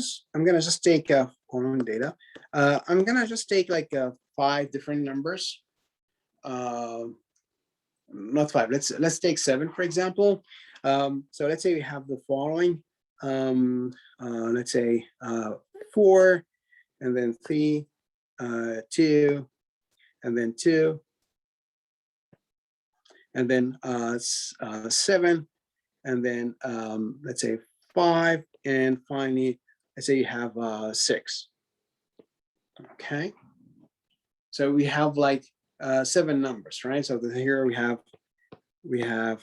gonna just take following data. I'm gonna just take like 5 different numbers. Not 5. Let's take 7 for example. So let's say we have the following. Let's say 4, and then 3, 2, and then 2, and then 7, and then let's say 5, and finally, let's say you have 6. Okay. So we have like 7 numbers, right? So here we have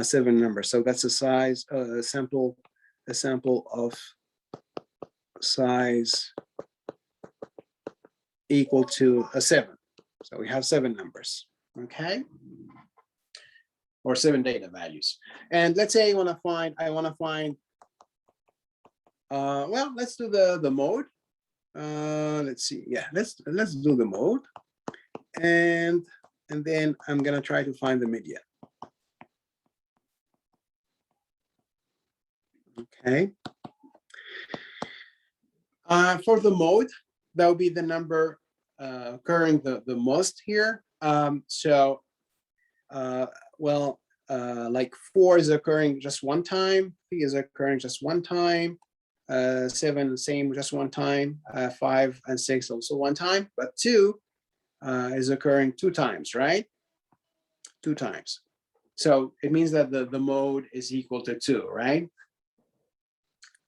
7 numbers. So that's a size, a sample of size equal to a 7. So we have 7 numbers, okay? Or 7 data values. And let's say I want to find, well, let's do the mode. Let's see, yeah, let's do the mode. And then I'm gonna try to find the median. Okay. For the mode, that would be the number occurring the most here. Well, like 4 is occurring just one time, 3 is occurring just one time, 7 same just one time, 5 and 6 also one time, but 2 is occurring 2 times, right? 2 times. So it means that the mode is equal to 2, right?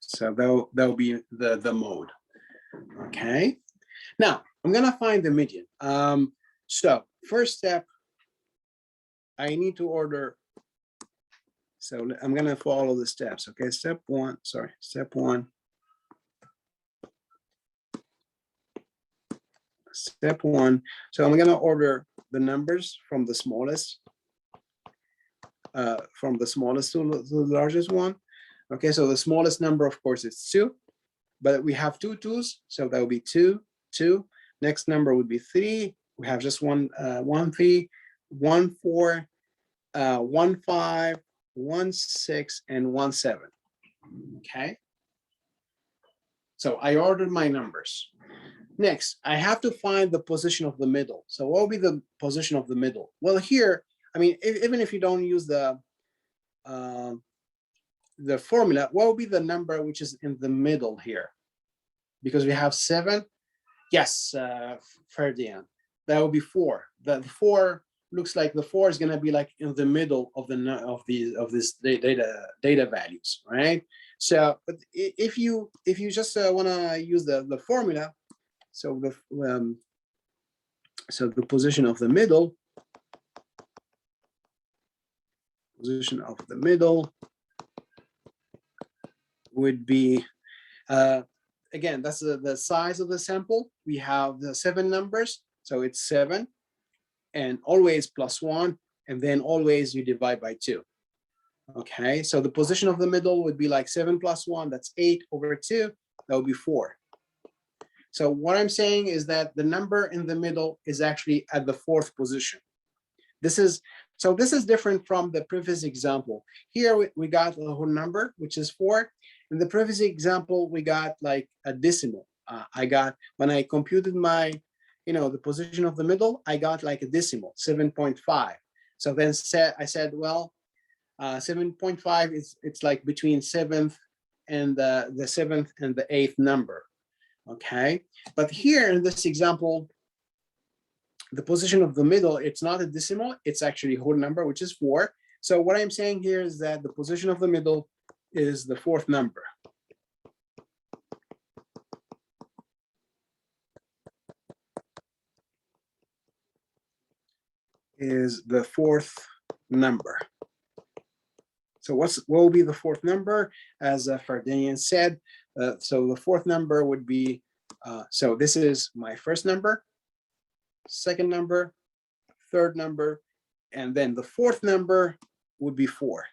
So that'll be the mode. Okay. Now I'm gonna find the median. So first step, I need to order. So I'm gonna follow the steps. Okay. Step 1. Sorry. Step 1. Step 1. So I'm gonna order the numbers from the smallest to the largest one. Okay, so the smallest number, of course, is 2, but we have 2 2s, so that would be 2, 2. Next number would be 3. We have just 1 3, 1 4, 1 5, 1 6, and 1 7. Okay. So I ordered my numbers. Next, I have to find the position of the middle. So what will be the position of the middle? Well, here, I mean, even if you don't use the formula, what will be the number which is in the middle here? Because we have 7. Yes, Ferdinand, that will be 4. The 4 looks like the 4 is going to be like in the middle of this data values, right? So, but if you just want to use the formula, so the position of the middle would be, again, that's the size of the sample. We have the 7 numbers, so it's 7, and always plus 1, and then always you divide by 2. Okay, so the position of the middle would be like 7 plus 1, that's 8 over 2, that would be 4. So what I'm saying is that the number in the middle is actually at the fourth position. This is different from the previous example. Here we got a whole number, which is 4. In the previous example, we got like a decimal. I got, when I computed my, the position of the middle, I got like a decimal, 7.5. So then I said, well, 7.5 it's like between 7th and the 7th and the 8th number. Okay, but here in this example, the position of the middle, it's not a decimal, it's actually a whole number, which is 4. So what I'm saying here is that the position of the middle is the 4th number. Is the 4th number. So what will be the 4th number? As Ferdinand said, so the 4th number would be, so this is my first number, second number, third number, and then the 4th number would be 4.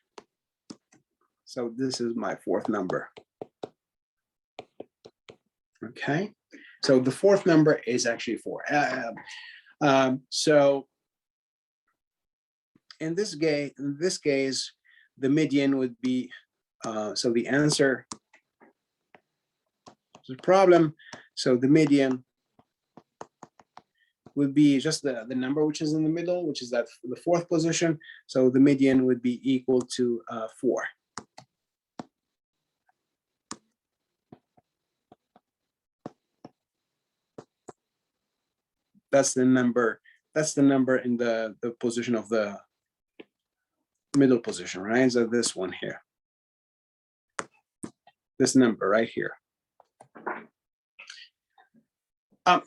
So this is my 4th number. Okay, so the 4th number is actually 4. So in this case, the median would be, so the answer is a problem. So the median would be just the number which is in the middle, which is that the 4th position. So the median would be equal to 4. That's the number. That's the number in the position of the middle position, right? So this one here, this number right here.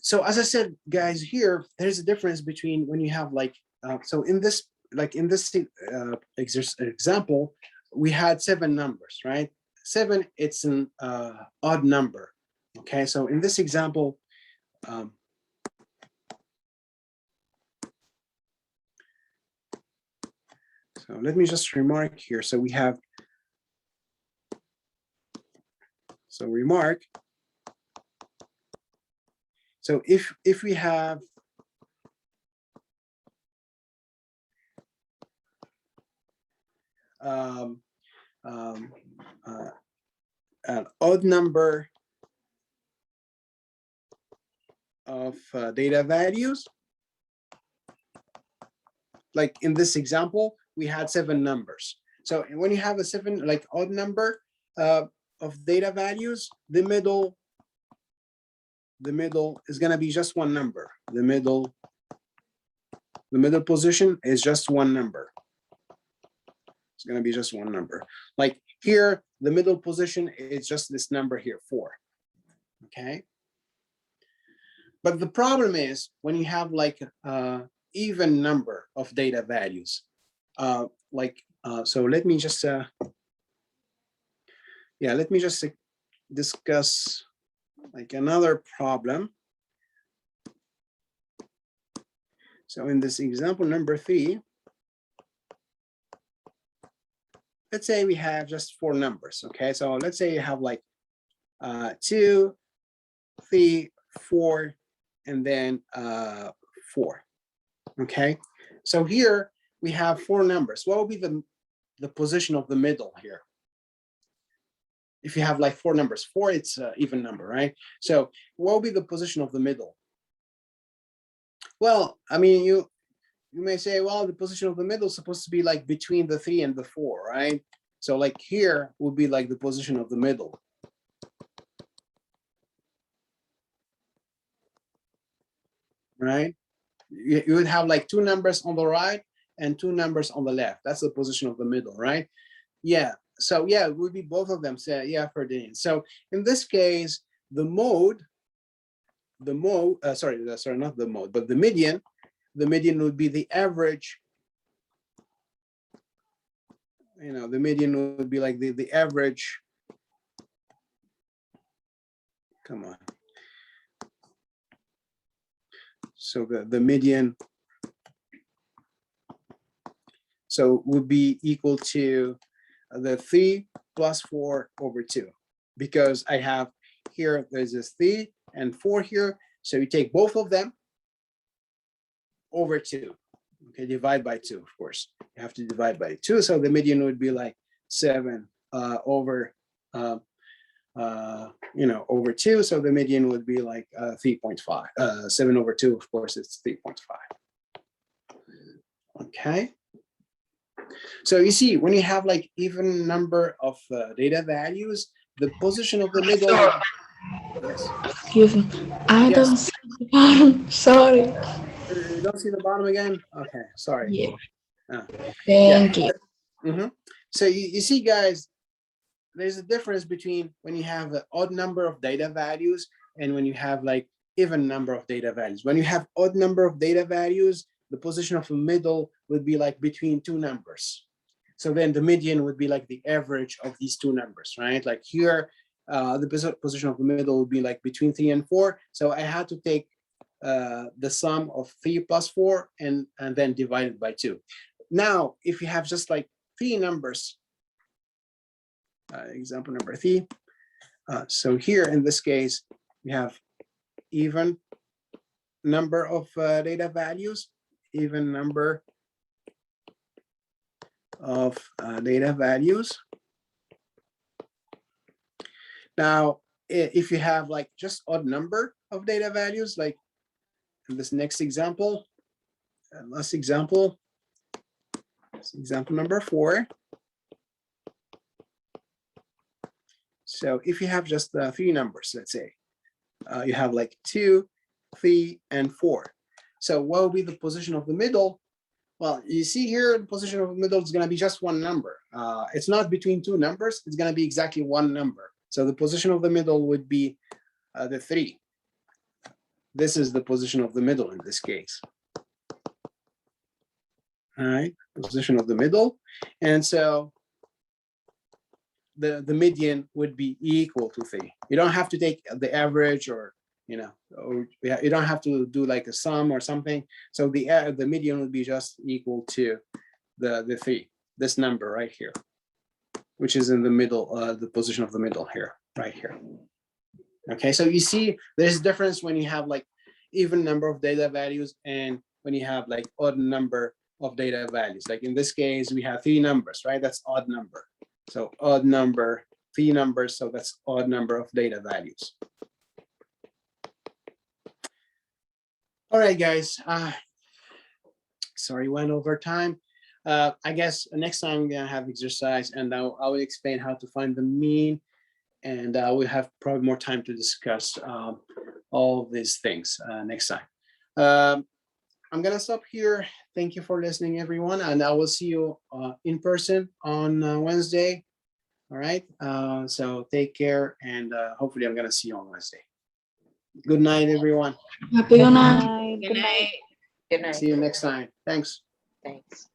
So as I said, guys, here there's a difference between when you have like, so in this example, we had 7 numbers, right? 7, it's an odd number. Okay, so in this example, so let me just remark here. So we have, so remark. So if we have an odd number of data values, like in this example, we had 7 numbers. So when you have a 7 like odd number of data values, the middle is going to be just one number. The middle position is just one number. It's going to be just one number. Like here, the middle position is just this number here, 4. Okay. But the problem is when you have like even number of data values, so let me just discuss like another problem. So in this example number 3, let's say we have just 4 numbers. Okay, so let's say you have like 2, 3, 4, and then 4. Okay, so here we have 4 numbers. What will be the position of the middle here? If you have like 4 numbers, 4, it's an even number, right? So what will be the position of the middle? Well, I mean, you may say, well, the position of the middle is supposed to be like between the 3 and the 4, right? So like here would be like the position of the middle. Right? You would have like 2 numbers on the right and 2 numbers on the left. That's the position of the middle, right? Yeah. So yeah, it would be both of them. So yeah, Ferdinand. So in this case, the median would be the average. The median would be like the average. Come on. So the median, so would be equal to the 3 plus 4 over 2, because I have here there's this 3 and 4 here. So you take both of them over 2. Okay, divide by 2, of course. You have to divide by 2. So the median would be like 7 over, over 2. So the median would be like 3.5. 7 over 2, of course, it's 3.5. Okay. So you see, when you have like even number of data values, the position of the middle. Yes. Excuse me. I Yes. don't see the bottom. Sorry. You don't see the bottom again? Okay, sorry. Yeah. Thank you. So you see, guys, there's a difference between when you have an odd number of data values and when you have like even number of data values. When you have odd number of data values, the position of the middle would be like between 2 numbers. So then the median would be like the average of these 2 numbers, right? Like here, the position of the middle would be like between 3 and 4. So I had to take the sum of 3 plus 4 and then divide it by 2. Now, if you have just like 3 numbers, example number 3. So here in this case, we have even number of data values, even number of data values. Now, if you have like just odd number of data values, like in this next example, last example, example number 4. So if you have just 3 numbers, let's say, you have like 2, 3, and 4. So what will be the position of the middle? Well, you see here, the position of the middle is going to be just 1 number. It's not between 2 numbers. It's going to be exactly 1 number. So the position of the middle would be the 3. This is the position of the middle in this case. All right, position of the middle. And so the median would be equal to 3. You don't have to take the average or you don't have to do like a sum or something. So the median would be just equal to the 3, this number right here, which is in the middle, the position of the middle here, right here. Okay, so you see there's a difference when you have like even number of data values and when you have like odd number of data values. Like in this case, we have 3 numbers, right? That's odd number. So odd number, 3 numbers, so that's odd number of data values. All right, guys. Sorry, went over time. I guess next time I'm gonna have exercise and I will explain how to find the mean, and we'll have probably more time to discuss all these things next time. I'm gonna stop here. Thank you for listening, everyone, and I will see you in person on Wednesday. All right, so take care, and hopefully I'm gonna see you on Wednesday. Good night, everyone. Happy good Good night. night. Good night. Good night. See you next time. Thanks. Thanks.